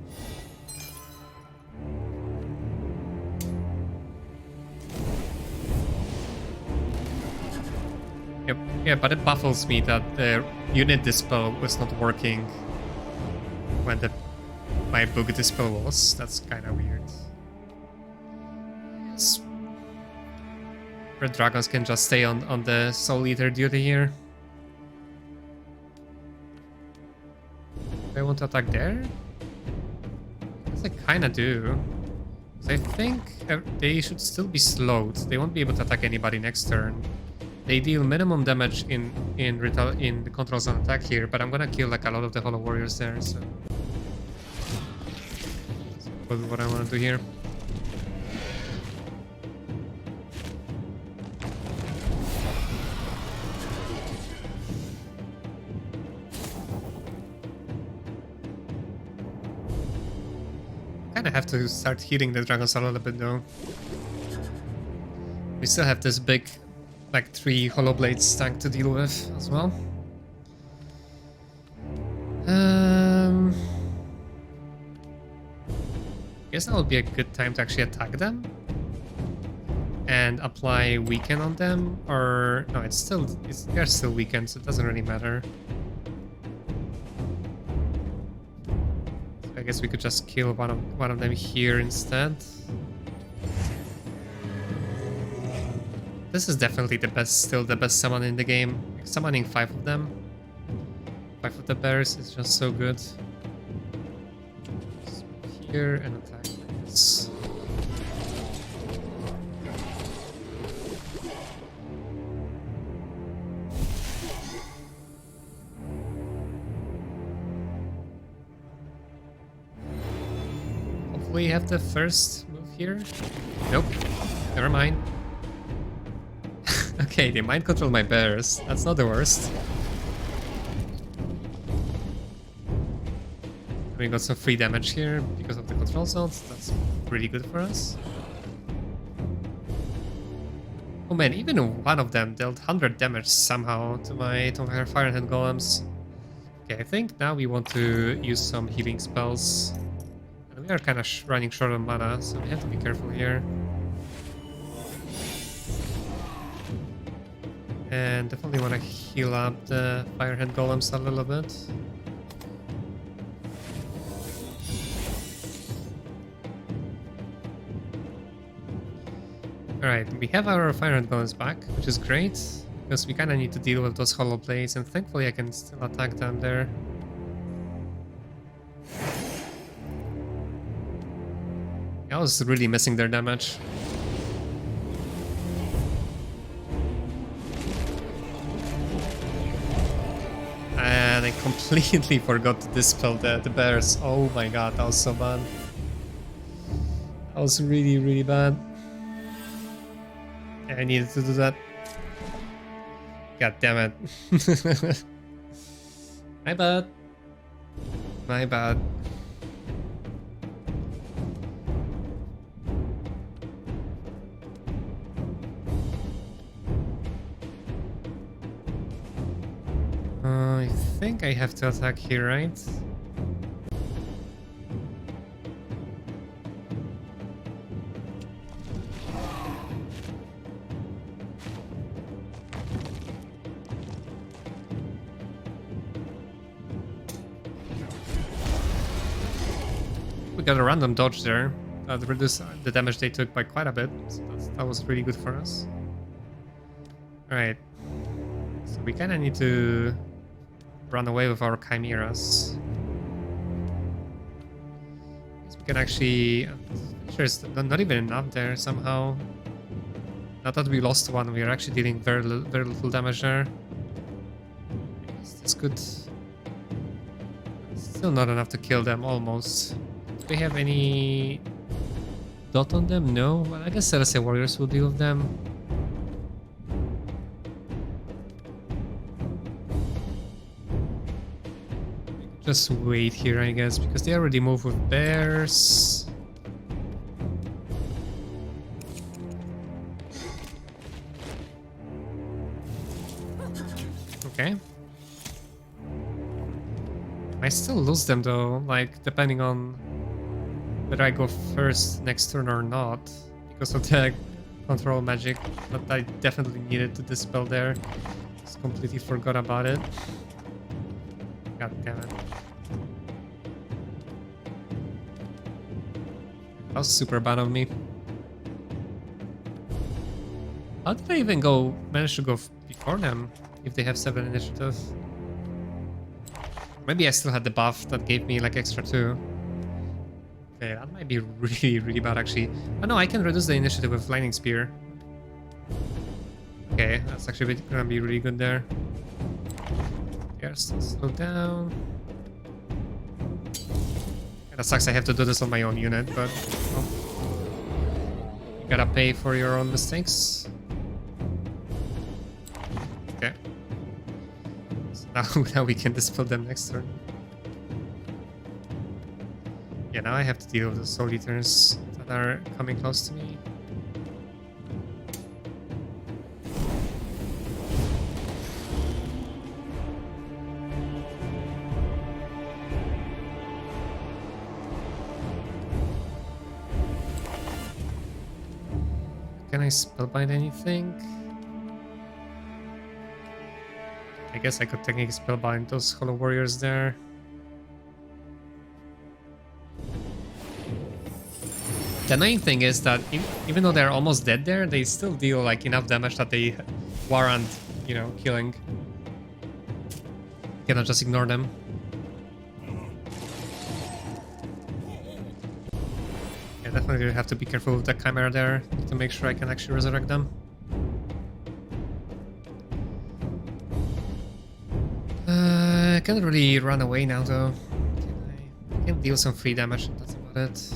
Yep. Yeah, but it baffles me that the unit dispel was not working when my book dispel was. That's kind of weird. Yes. Red dragons can just stay on the Soul Eater duty here. Do I want to attack there? I guess I kind of do. So I think they should still be slowed. They won't be able to attack anybody next turn. They deal minimum damage in the control zone attack here, but I'm gonna kill like a lot of the Hollow Warriors there, so that's probably what I want to do here. Kinda have to start healing the dragons a little bit though. We still have this big, like 3 Hollow Blades tank to deal with as well. I guess that would be a good time to actually attack them and apply weaken on them, or no, they're still weakened, so it doesn't really matter. So I guess we could just kill one of them here instead. This is definitely still the best summon in the game. Summoning 5 of them, 5 of the bears is just so good. Just here and attack like this. Hopefully, have the first move here. Nope, never mind. Okay, they mind control my bears. That's not the worst. We got some free damage here because of the control zones. That's pretty good for us. Oh man, even one of them dealt 100 damage somehow to my Fire Hand Golems. Okay, I think now we want to use some healing spells. And we are kind of running short on mana, so we have to be careful here. And definitely want to heal up the Fire Hand Golems a little bit. Alright, we have our Fire Hand Golems back, which is great, because we kind of need to deal with those hollow blades, and thankfully I can still attack them there. I was really missing their damage. And I completely forgot to dispel the bears. Oh my god, that was so bad. That was really, really bad. I needed to do that. God damn it. My bad. My bad. I think I have to attack here, right? We got a random dodge there that reduced the damage they took by quite a bit, so that was really good for us. Alright, so we kinda need to run away with our chimeras. We can actually... I'm sure it's not even enough there somehow. Not that we lost one, we are actually dealing very little damage there. It's good. Still not enough to kill them, almost. Do they have any dot on them? No? Well, I guess Celestial Warriors will deal with them. Just wait here, I guess, because they already move with bears. Okay. I still lose them though, like, depending on whether I go first next turn or not, because of the control magic that I definitely needed to dispel there. Just completely forgot about it. God damn it. That was super bad of me. How did I even manage to go before them if they have 7 initiative? Maybe I still had the buff that gave me like extra 2. Okay, that might be really, really bad actually. Oh no, I can reduce the initiative with Lightning Spear. Okay, that's actually gonna be really good there. Yeah, still slow down. Yeah, that sucks, I have to do this on my own unit, but well, you gotta pay for your own mistakes. Okay. So now we can dispel them next turn. Yeah, now I have to deal with the Soul Eaters that are coming close to me. Can I spellbind anything? I guess I could technically spellbind those Hollow Warriors there. The annoying thing is that even though they're almost dead there, they still deal like enough damage that they warrant, you know, killing. You cannot just ignore them. Yeah, definitely have to be careful with the Chimera there to make sure I can actually resurrect them. I can't really run away now though. I can deal some free damage, that's about it.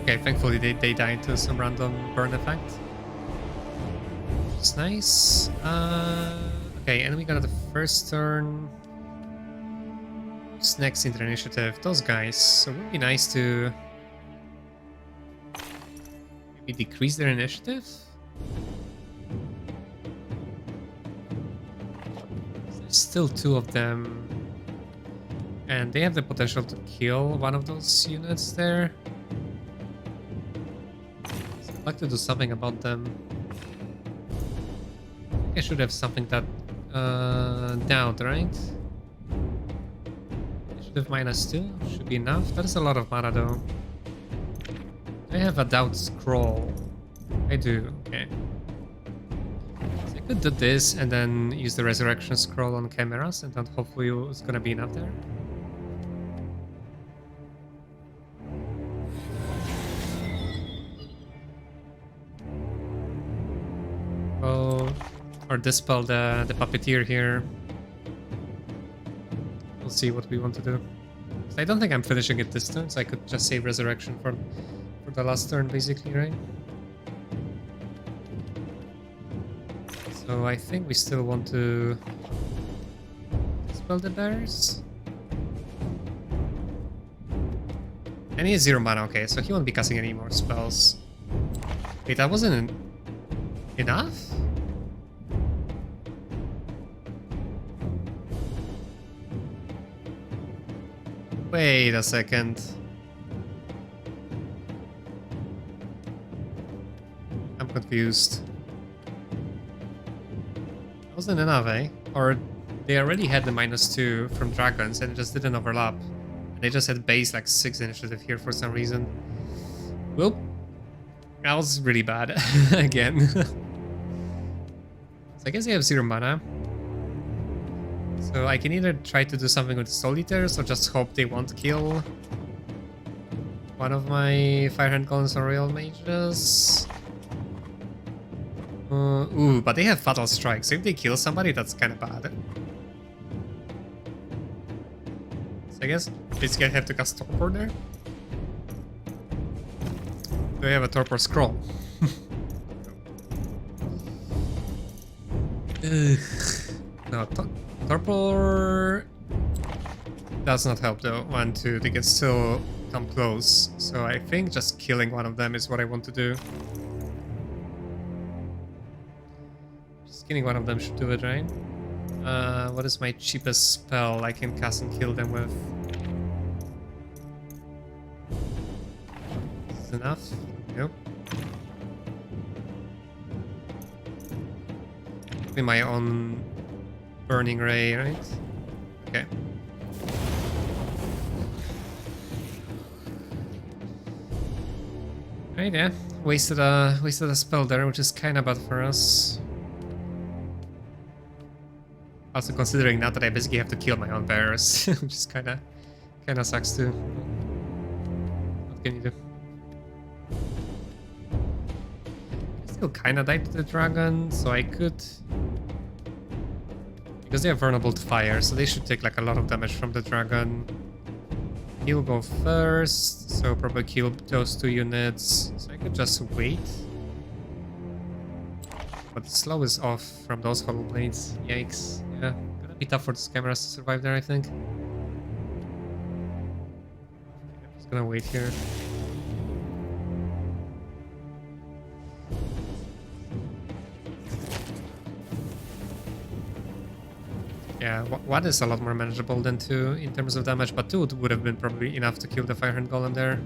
Okay, thankfully they died to some random burn effect. Which is nice. Okay, and we got the first turn. Who's next in the initiative? Those guys. So it would be nice to maybe decrease their initiative. There's still 2 of them. And they have the potential to kill one of those units there. So I'd like to do something about them. I should have something that down, right? Initiative -2 should be enough. That is a lot of mana though. I have a doubt scroll. I do, okay. So I could do this and then use the resurrection scroll on cameras, and then hopefully it's gonna be enough there. Oh, or dispel the puppeteer here. We'll see what we want to do. So I don't think I'm finishing it this turn, so I could just save resurrection for the last turn, basically, right? So I think we still want to dispel the bears. And he has 0 mana, okay, so he won't be casting any more spells. Wait, that wasn't enough? Wait a second. I'm confused. That wasn't enough, eh? Or they already had the -2 from dragons and it just didn't overlap. They just had base like 6 initiative here for some reason. Well, that was really bad again. So I guess they have 0 mana. So I can either try to do something with Soul Eaters or just hope they won't kill one of my Firehand Golems or Royal Mages. Ooh, but they have Fatal Strike, so if they kill somebody, that's kind of bad. So I guess basically I have to cast Torpor there. Do I have a Torpor Scroll? Ugh. No, Torpor does not help though. 1, 2, they can still come close. So I think just killing one of them is what I want to do. Just killing one of them should do it, right? What is my cheapest spell I can cast and kill them with? Is this enough? Nope. Be my own Burning Ray, right? Okay. Right, yeah. Wasted a spell there, which is kinda bad for us. Also considering now that I basically have to kill my own bears, which is kinda sucks too. What can you do? I still kinda died to the dragon, so I could. Because they are vulnerable to fire, so they should take like a lot of damage from the dragon. He'll go first, so probably kill those 2 units. So I could just wait. But the slow is off from those hollow blades. Yikes. Yeah, gonna be tough for the cameras to survive there, I think. I'm just gonna wait here. Yeah, 1 is a lot more manageable than 2 in terms of damage, but 2 would have been probably enough to kill the Firehand Golem there.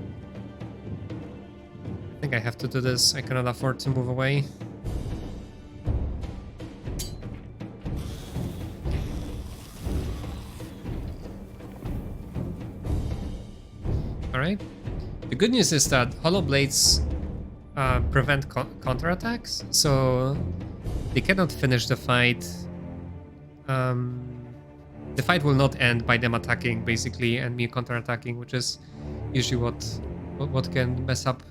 I think I have to do this. I cannot afford to move away. Alright. The good news is that Hollow Blades prevent counterattacks, so they cannot finish the fight. The fight will not end by them attacking, basically, and me counterattacking, which is usually what can mess up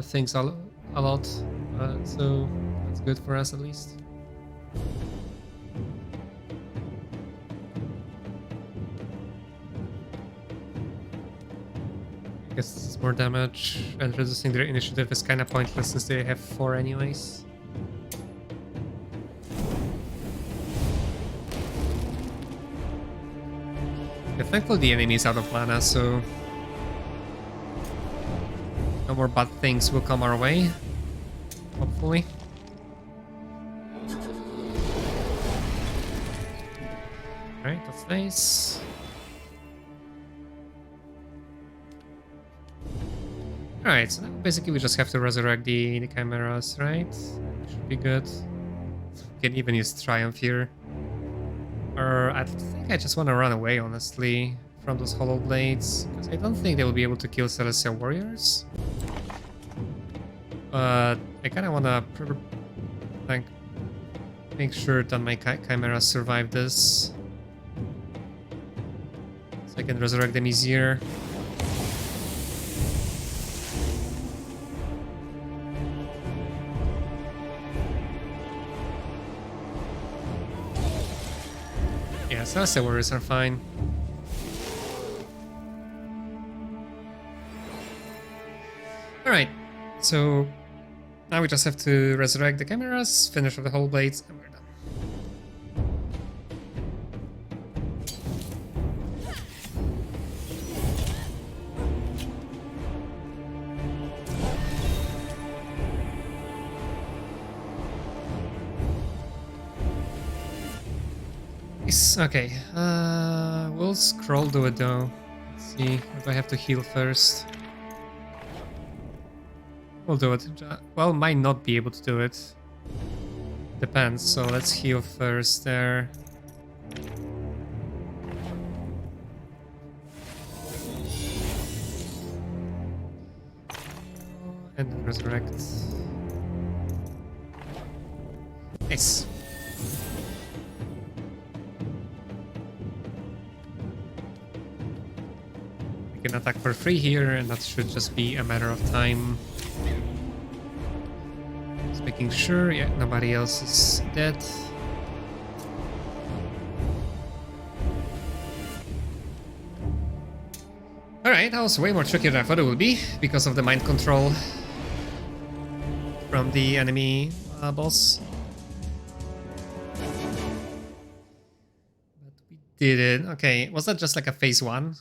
things a lot. So that's good for us, at least. guess this is more damage, and reducing their initiative is kind of pointless since they have 4 anyways. Yeah, thankfully the enemy is out of mana, so no more bad things will come our way, hopefully. Alright, that's nice. Alright, so now basically we just have to resurrect the chimeras, right? Should be good. Can even use Triumph here. Or I think I just want to run away, honestly, from those Hollow Blades, because I don't think they will be able to kill Celestial Warriors. But I kind of want to like make sure that my chimeras survive this, so I can resurrect them easier. Yeah, Celestial Warriors are fine. Alright, so now we just have to resurrect the chimeras, finish off the Hollow Blades, and we're done. Okay, we'll scroll do it though. Let's see if I have to heal first. We'll do it. Well, might not be able to do it. Depends, so let's heal first there. And then resurrect. Nice. We can attack for free here, and that should just be a matter of time. Just making sure, yeah, nobody else is dead. Alright, that was way more trickier than I thought it would be, because of the mind control from the enemy boss. But we did it. Okay, was that just like a phase 1?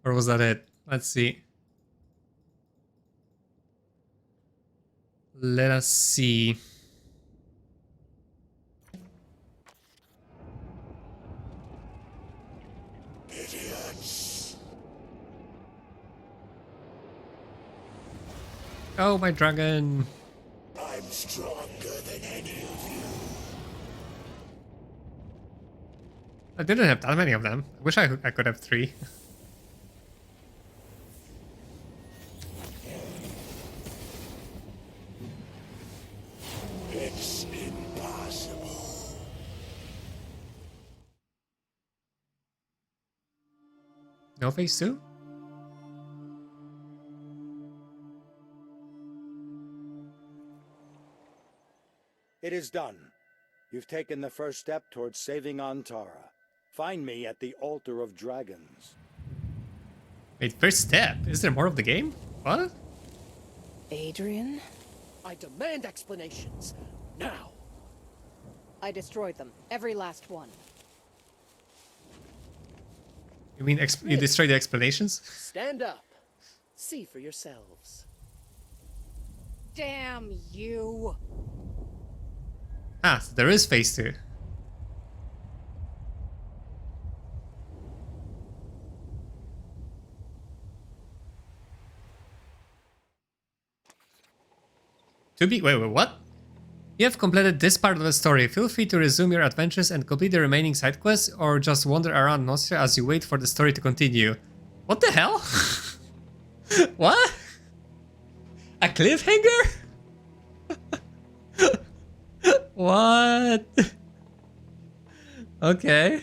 Or was that it? Let's see. Let us see.
Idiots.
Oh, my dragon.
I'm stronger than any of you.
I didn't have that many of them. I wish I could have 3.
It's impossible.
No phase 2?
It is done. You've taken the first step towards saving Antara. Find me at the Altar of Dragons.
Wait, first step? Is there more of the game? What?
Adrian?
I demand explanations. Now.
I destroyed them. Every last one.
You mean you destroy the explanations?
Stand up. See for yourselves.
Damn you!
Ah, so there is phase 2. Wait, what? You have completed this part of the story. Feel free to resume your adventures and complete the remaining side quests, or just wander around Nostria as you wait for the story to continue. What the hell? What? A cliffhanger? What? Okay.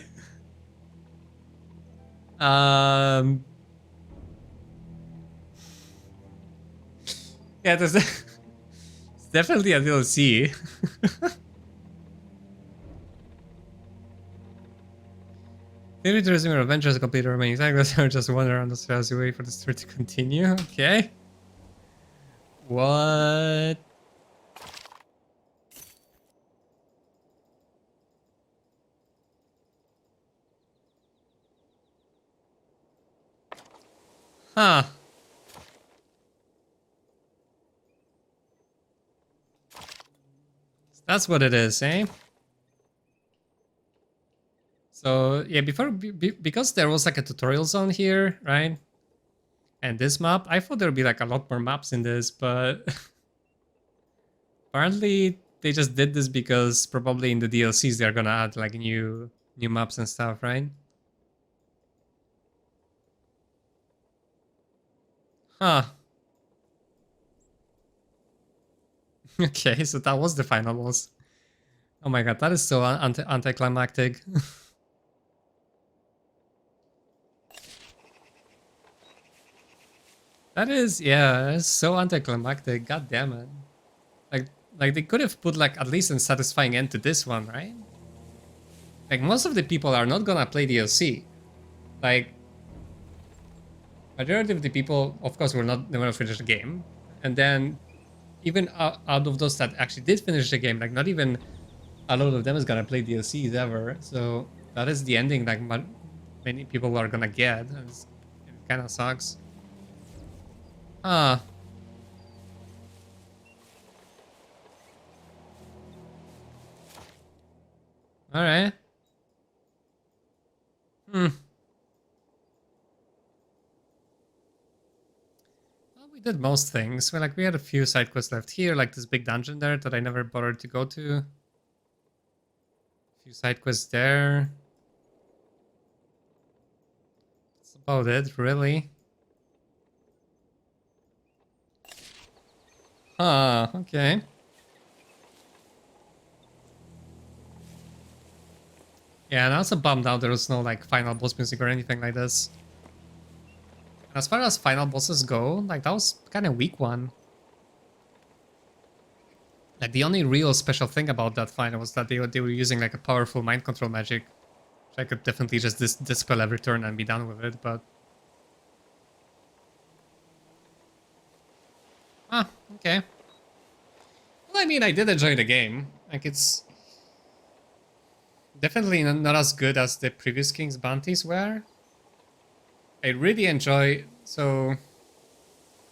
Yeah, there's it's definitely a DLC. Maybe to resume your adventures and complete the remaining cycles, or just wander around the stairs as you wait for the story to continue. Okay. What? Huh. That's what it is, eh? So yeah, because there was like a tutorial zone here, right? And this map, I thought there'd be like a lot more maps in this, but apparently they just did this because probably in the DLCs they're gonna add like new maps and stuff, right? Huh. Okay, so that was the final boss. Oh my god, that is so anticlimactic. That is, yeah, it's so anticlimactic. God damn it. Like they could have put like at least a satisfying end to this one, right? Like most of the people are not gonna play DLC. Like majority of the people, of course, will not never finish the game, and then even out of those that actually did finish the game, like not even a lot of them is gonna play DLCs ever. So that is the ending like many people are gonna get, and it kind of sucks. Ah. All right. Hmm. Well, we did most things. We had a few side quests left here, like this big dungeon there that I never bothered to go to. A few side quests there. That's about it, really. Huh, okay. Yeah, and I was bummed out there was no like final boss music or anything like this. And as far as final bosses go, like that was kind of weak one. Like the only real special thing about that final was that they were using like a powerful mind control magic, which I could definitely just dispel every turn and be done with it, but ah, okay. Well, I mean, I did enjoy the game. Like it's definitely not as good as the previous King's Bounties were. I really enjoy. So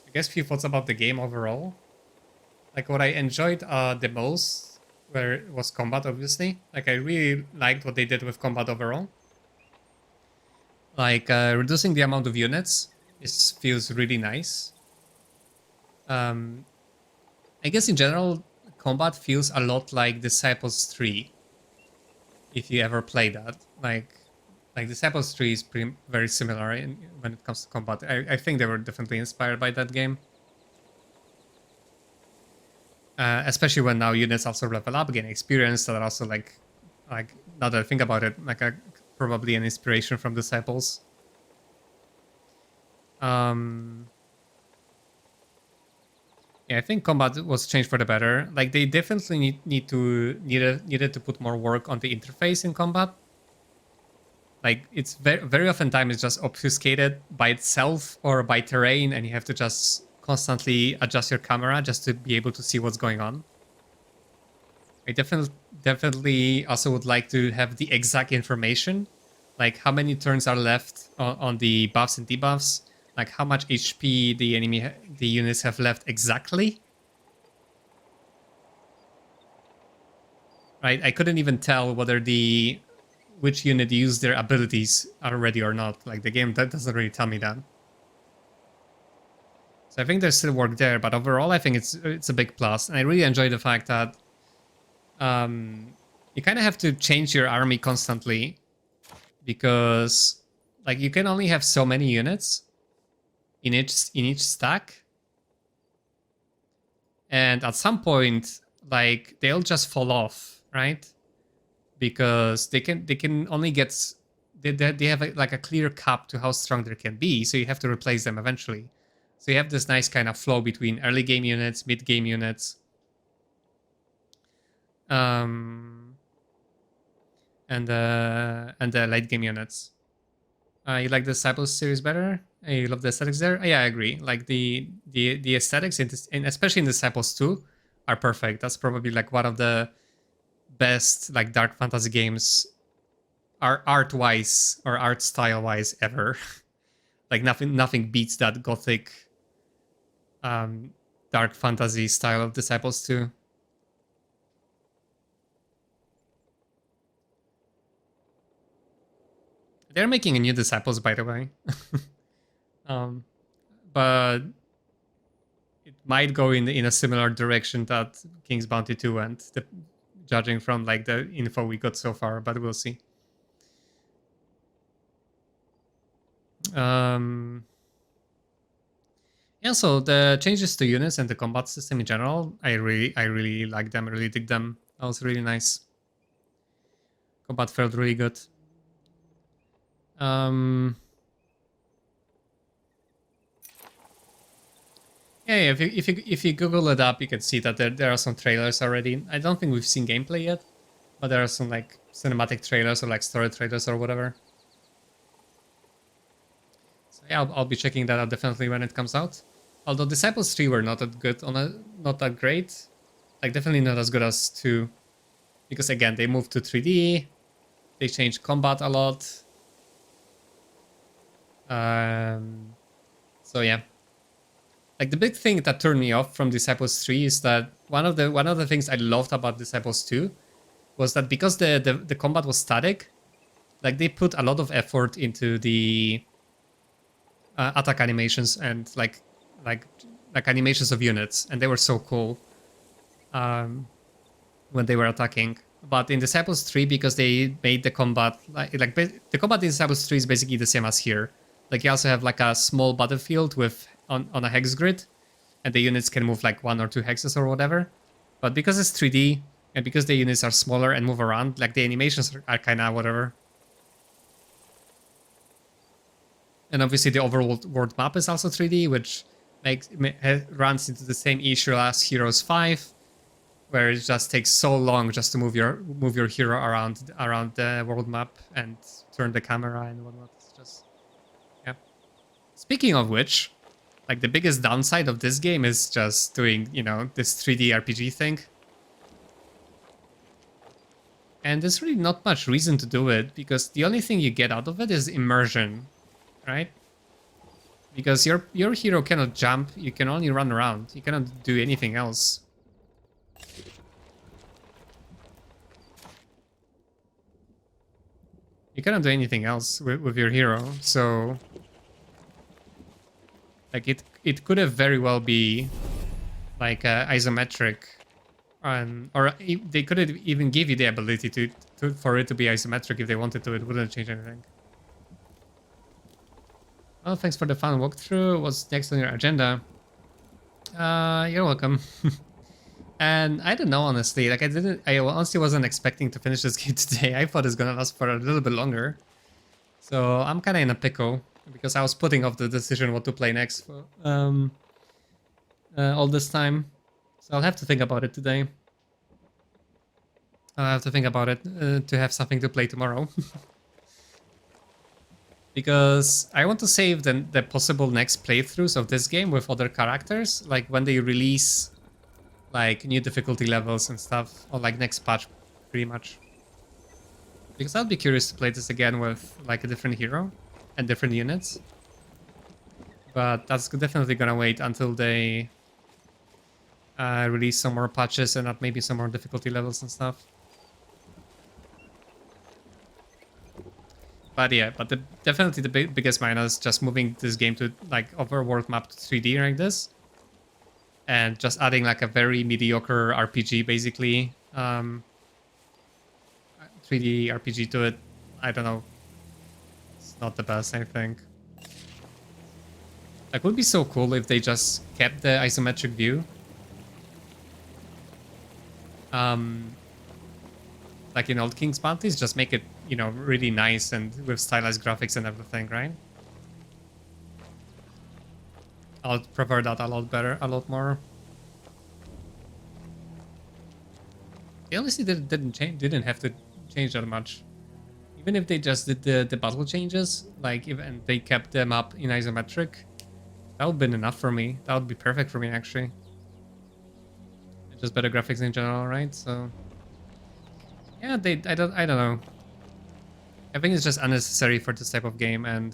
I guess a few thoughts about the game overall. Like what I enjoyed the most where it was combat, obviously. Like I really liked what they did with combat overall. Like reducing the amount of units feels really nice. I guess in general, combat feels a lot like Disciples 3. If you ever play that, like Disciples 3 is very similar when it comes to combat. I think they were definitely inspired by that game. Especially when now units also level up, gain experience, that are also like now that I think about it, like probably an inspiration from Disciples. Yeah, I think combat was changed for the better. Like they definitely needed to put more work on the interface in combat. Like it's very often time it's just obfuscated by itself or by terrain, and you have to just constantly adjust your camera just to be able to see what's going on. I definitely also would like to have the exact information, like how many turns are left on the buffs and debuffs, like how much HP the units have left exactly. Right, I couldn't even tell whether which unit used their abilities already or not. Like the game that doesn't really tell me that. So I think there's still work there, but overall I think it's a big plus. And I really enjoy the fact that you kind of have to change your army constantly because like you can only have so many units in each stack, and at some point like they'll just fall off, right? Because they can only get they have like a clear cap to how strong they can be, so you have to replace them eventually. So you have this nice kind of flow between early game units, mid game units, and the late game units. You like the Disciples series better? You love the aesthetics there? Yeah, I agree. Like the aesthetics, in especially in Disciples 2, are perfect. That's probably like one of the best like dark fantasy games, art-wise or art style-wise ever. Like nothing beats that gothic, dark fantasy style of Disciples 2. They're making a new Disciples, by the way. But it might go in a similar direction that King's Bounty 2 went, judging from like the info we got so far, but we'll see. Yeah, so the changes to units and the combat system in general, I really like them, I really dig them. That was really nice. Combat felt really good. Yeah, if you Google it up, you can see that there are some trailers already. I don't think we've seen gameplay yet, but there are some like cinematic trailers or like story trailers or whatever. So yeah, I'll be checking that out definitely when it comes out. Although Disciples 3 were not that good, not that great. Like definitely not as good as 2, because again they moved to 3D, they changed combat a lot. So yeah. Like the big thing that turned me off from Disciples 3 is that one of the things I loved about Disciples 2 was that because the combat was static, like they put a lot of effort into the attack animations and like animations of units, and they were so cool when they were attacking. But in Disciples 3, because they made the combat the combat in Disciples 3 is basically the same as here. Like you also have like a small battlefield with on a hex grid, and the units can move like 1 or 2 hexes or whatever. But because it's 3D and because the units are smaller and move around, like the animations are kind of whatever. And obviously the overall world map is also 3D, which runs into the same issue as Heroes 5, where it just takes so long just to move your hero around the world map and turn the camera and whatnot. It's just, yeah. Speaking of which, like the biggest downside of this game is just doing, you know, this 3D RPG thing. And there's really not much reason to do it, because the only thing you get out of it is immersion, right? Because your hero cannot jump, you can only run around, you cannot do anything else. You cannot do anything else with your hero, so like it could have very well be like isometric, or they could even give you the ability for it to be isometric if they wanted to. It wouldn't change anything. Oh, thanks for the fun walkthrough. What's next on your agenda? You're welcome. And I don't know, honestly. Like I honestly wasn't expecting to finish this game today. I thought it's gonna last for a little bit longer. So I'm kind of in a pickle because I was putting off the decision what to play next for all this time. So I'll have to think about it today. I'll have to think about it to have something to play tomorrow. Because I want to save the possible next playthroughs of this game with other characters, like when they release like new difficulty levels and stuff, or like next patch, pretty much. Because I'll be curious to play this again with like a different hero and different units. But that's definitely gonna wait until they release some more patches and maybe some more difficulty levels and stuff. But yeah, but definitely the biggest minus just moving this game to like overworld map to 3D like this, and just adding like a very mediocre RPG basically, 3D RPG to it. I don't know. It's not the best, I think. Like, it would be so cool if they just kept the isometric view. Like in old King's Bounties, just make it, you know, really nice and with stylized graphics and everything, right? I'll prefer that a lot better, a lot more. They honestly didn't have to change that much. Even if they just did the battle changes, like if and they kept them up in isometric, that would have been enough for me. That would be perfect for me actually. And just better graphics in general, right? So yeah, I don't know. I think it's just unnecessary for this type of game, and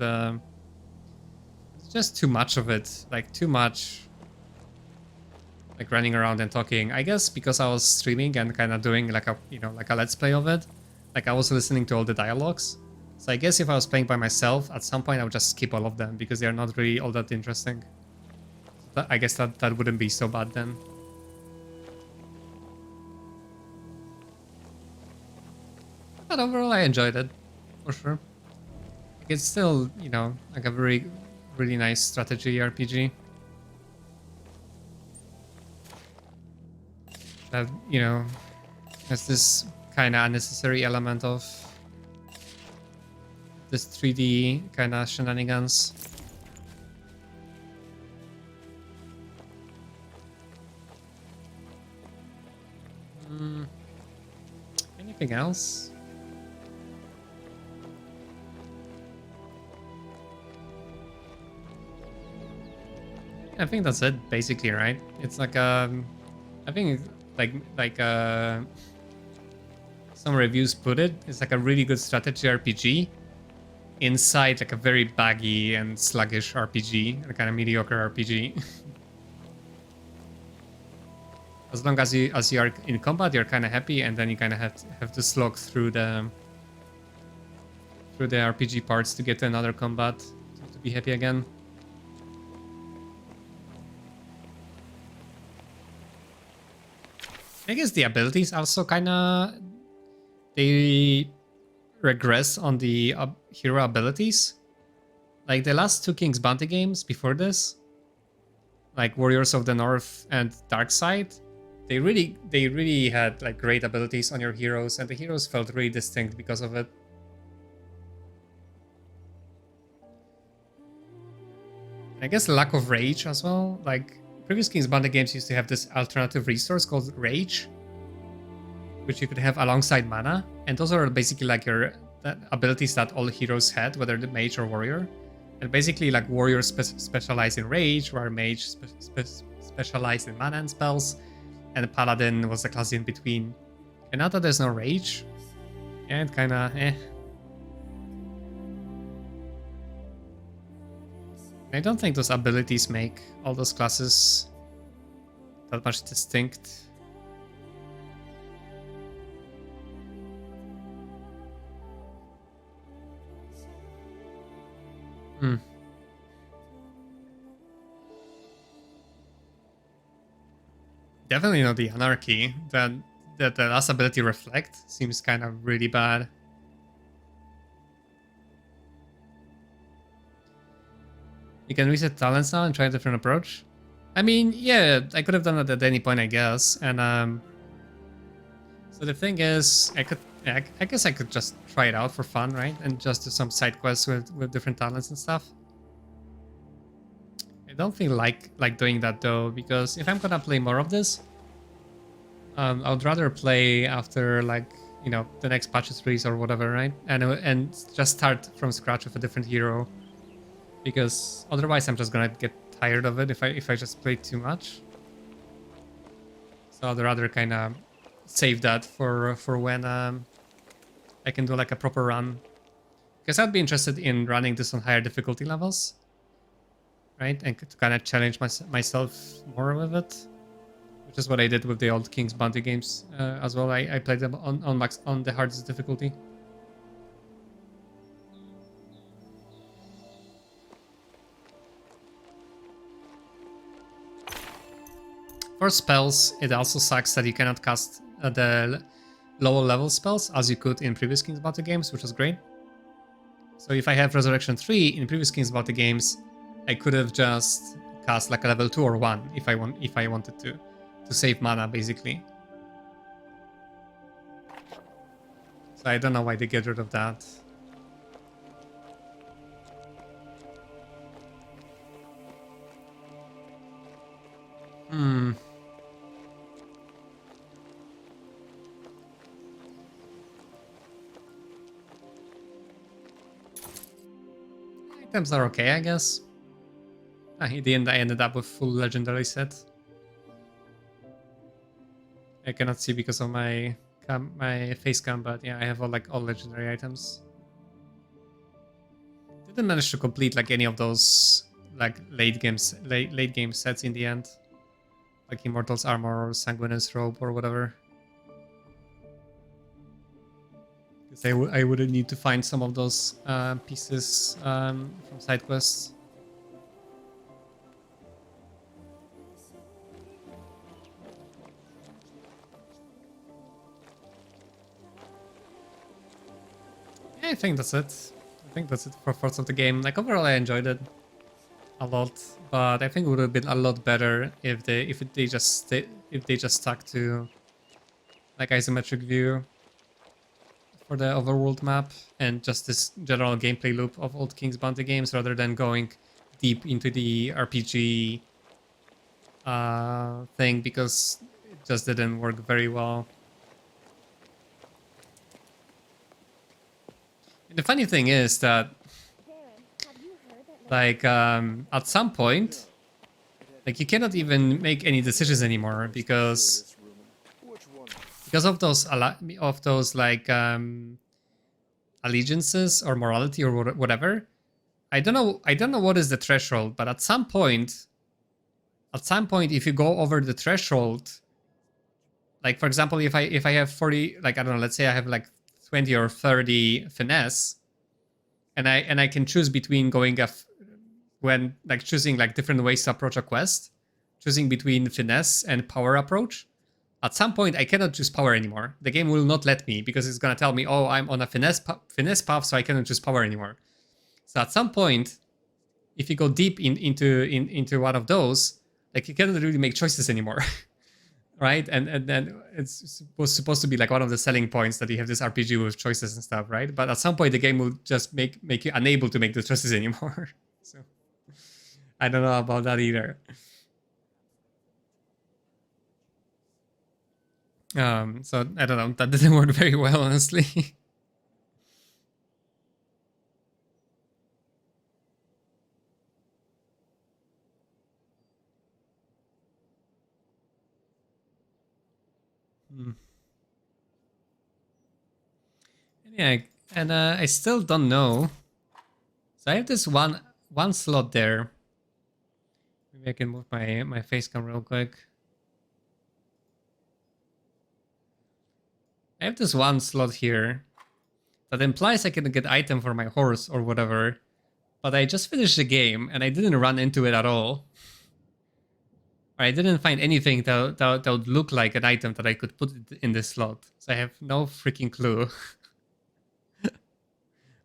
it's just too much of it. Like too much. Like running around and talking. I guess because I was streaming and kind of doing like a like a let's play of it. Like I was listening to all the dialogues. So I guess if I was playing by myself, at some point I would just skip all of them because they're not really all that interesting. But I guess that wouldn't be so bad then. But overall I enjoyed it, for sure. Like it's still, like a really nice strategy RPG. That, has this kind of unnecessary element of this 3D kind of shenanigans. Anything else? I think that's it, basically, right? It's like I think like some reviews put it, it's like a really good strategy RPG inside like a very baggy and sluggish RPG, a kind of mediocre RPG. As long as you are in combat, you're kind of happy, and then you kind of have to slog through the RPG parts to get to another combat to be happy again. I guess the abilities also kind of they regress on the hero abilities. Like the last two King's Bounty games before this, like Warriors of the North and Darkside, they really had like great abilities on your heroes, and the heroes felt really distinct because of it. I guess lack of rage as well. Like previous King's Bounty games used to have this alternative resource called rage, which you could have alongside mana, and those are basically like your abilities that all heroes had, whether the mage or warrior. And basically, like warriors specialize in rage, while mage specialize in mana and spells, and the paladin was the class in between. And now that there's no rage, and kind of I don't think those abilities make all those classes that much distinct. Definitely not the anarchy. That the last ability reflect seems kind of really bad. You can reset talents now and try a different approach. I mean, yeah, I could have done that at any point, I guess. And so the thing is, I guess I could just try it out for fun, right? And just do some side quests with different talents and stuff. I don't feel like doing that though, because if I'm gonna play more of this, I would rather play after like the next patches release or whatever, right? And just start from scratch with a different hero, because otherwise I'm just gonna get tired of it if I just play too much. So I'd rather kind of save that for when I can do like a proper run, because I'd be interested in running this on higher difficulty levels. Right, and to kind of challenge myself more with it, which is what I did with the old King's Bounty games as well. I played them on the hardest difficulty. For spells, it also sucks that you cannot cast the lower level spells as you could in previous King's Bounty games, which was great. So if I have Resurrection 3 in previous King's Bounty games, I could have just cast like a level 2 or 1 if I wanted to save mana, basically. So I don't know why they get rid of that. Items are okay, I guess. In the end, I ended up with full legendary set. I cannot see because of my face cam, but yeah, I have all legendary items. Didn't manage to complete like any of those like late game sets in the end, like Immortal's Armor or Sanguineous Robe or whatever. Because I would need to find some of those pieces from side quests. Yeah, I think that's it. I think that's it for parts of the game. Like overall, I enjoyed it a lot, but I think it would have been a lot better if they just stuck to like isometric view for the overworld map and just this general gameplay loop of old King's Bounty games, rather than going deep into the RPG thing, because it just didn't work very well. And the funny thing is that like at some point, like you cannot even make any decisions anymore because of those like allegiances or morality or whatever. I don't know what is the threshold, but at some point, if you go over the threshold, like for example, if I have 40, like I don't know, let's say I have like 20 or 30 finesse, and I can choose between going when like choosing like different ways to approach a quest, choosing between finesse and power approach. At some point, I cannot choose power anymore. The game will not let me, because it's gonna tell me, oh, I'm on a finesse path, so I cannot choose power anymore. So at some point, if you go deep into one of those, like you cannot really make choices anymore, right? And then it's supposed to be like one of the selling points that you have this RPG with choices and stuff, right? But at some point, the game will just make you unable to make the choices anymore. So I don't know about that either. So I don't know. That didn't work very well, honestly. Yeah, and I still don't know. So I have this one slot there. Maybe I can move my face cam real quick. I have this one slot here that implies I can get item for my horse or whatever, but I just finished the game and I didn't run into it at all. I didn't find anything that would look like an item that I could put in this slot. So I have no freaking clue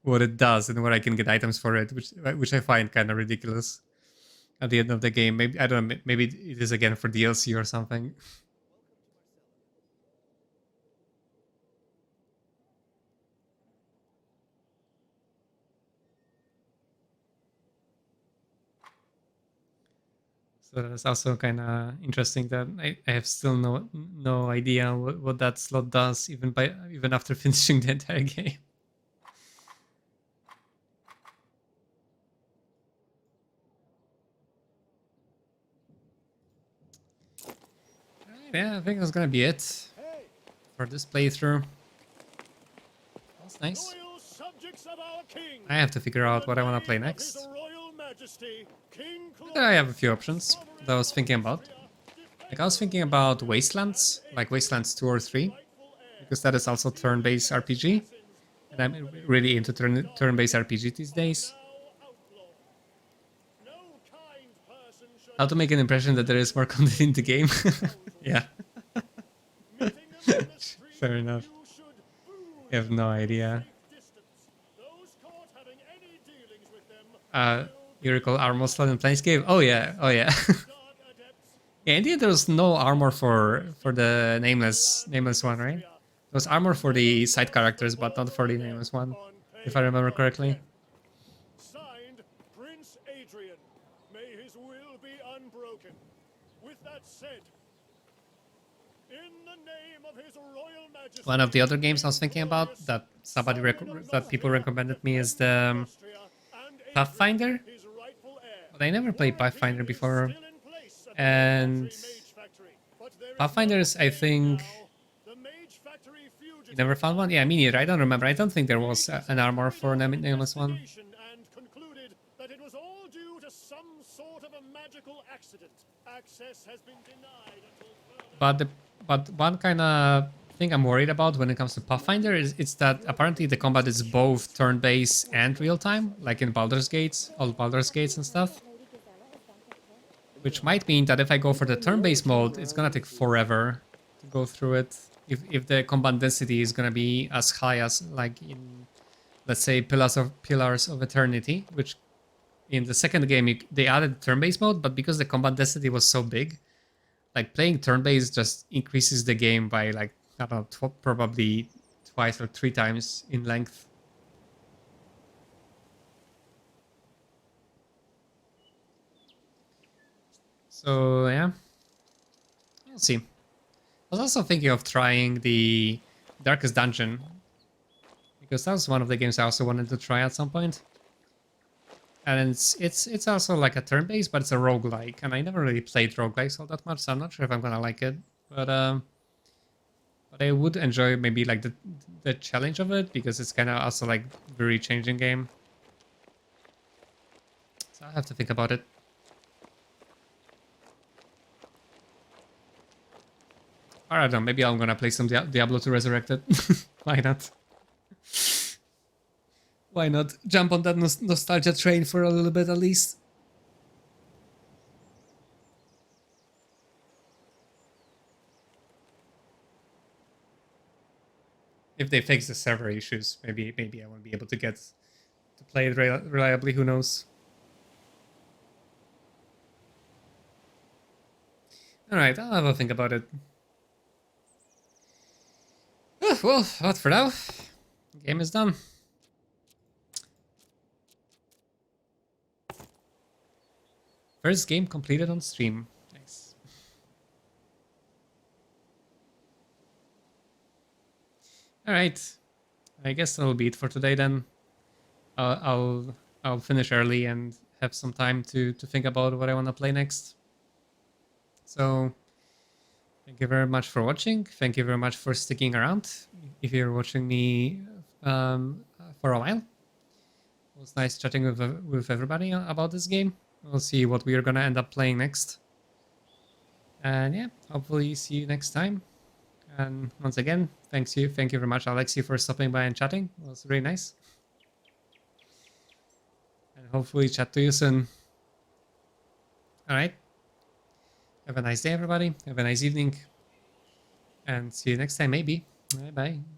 what it does and where I can get items for it, which I find kind of ridiculous at the end of the game. Maybe, I don't know, maybe it is again for DLC or something. So that's also kind of interesting that I have still no idea what that slot does, even after finishing the entire game. Yeah, I think that's gonna be it for this playthrough. That's nice. I have to figure out what I want to play next. I have a few options that I was thinking about. Like I was thinking about Wastelands, like Wastelands 2 or 3, because that is also turn-based RPG, and I'm really into turn-based RPG these days. How to make an impression that there is more content in the game? Yeah. Fair enough. I have no idea. You recall armor slot in Planescape? Oh yeah, oh yeah. Yeah, indeed, there was no armor for the nameless one, right? There was armor for the side characters, but not for the nameless one, if I remember correctly.
Signed, Prince Adrian. May his will be unbroken. With that said, in the name of his royal majesty.
One of the other games I was thinking about that people recommended me is the Pathfinder, but I never played Pathfinder before. And Pathfinders, I think... You never found one? Yeah, me neither. I don't remember. I don't think there was an armor for an nameless one.
That it was all due to some sort of a magical accident. Access has been denied until
But one kind of thing I'm worried about when it comes to Pathfinder is it's that apparently the combat is both turn-based and real-time, like in Baldur's Gates, all Baldur's Gates and stuff. Which might mean that if I go for the turn-based mode, it's gonna take forever to go through it. If the combat density is gonna be as high as like in, let's say, Pillars of Eternity, which in the second game they added turn-based mode, but because the combat density was so big, like playing turn-based just increases the game by like, I don't know, probably twice or 3 times in length. So yeah, we'll see. I was also thinking of trying the Darkest Dungeon, because that was one of the games I also wanted to try at some point. And it's also like a turn-based, but it's a roguelike, and I never really played roguelikes all that much, so I'm not sure if I'm gonna like it. But I would enjoy maybe like the challenge of it, because it's kind of also like very changing game. So I have to think about it. I don't know, maybe I'm gonna play some Diablo 2 Resurrected. Why not? Why not jump on that nostalgia train for a little bit at least? If they fix the server issues, maybe I won't be able to get to play it reliably, who knows? Alright, I'll have a think about it. Well, what for now? The game is done. First game completed on stream. Nice. Alright. I guess that'll be it for today then. I'll finish early and have some time to think about what I want to play next. So thank you very much for watching. Thank you very much for sticking around. If you're watching me for a while. It was nice chatting with everybody about this game. We'll see what we are gonna end up playing next. And yeah, hopefully see you next time. And once again, thank you very much, Alexi, for stopping by and chatting. It was really nice. And hopefully chat to you soon. Alright. Have a nice day, everybody. Have a nice evening. And see you next time, maybe. Bye-bye.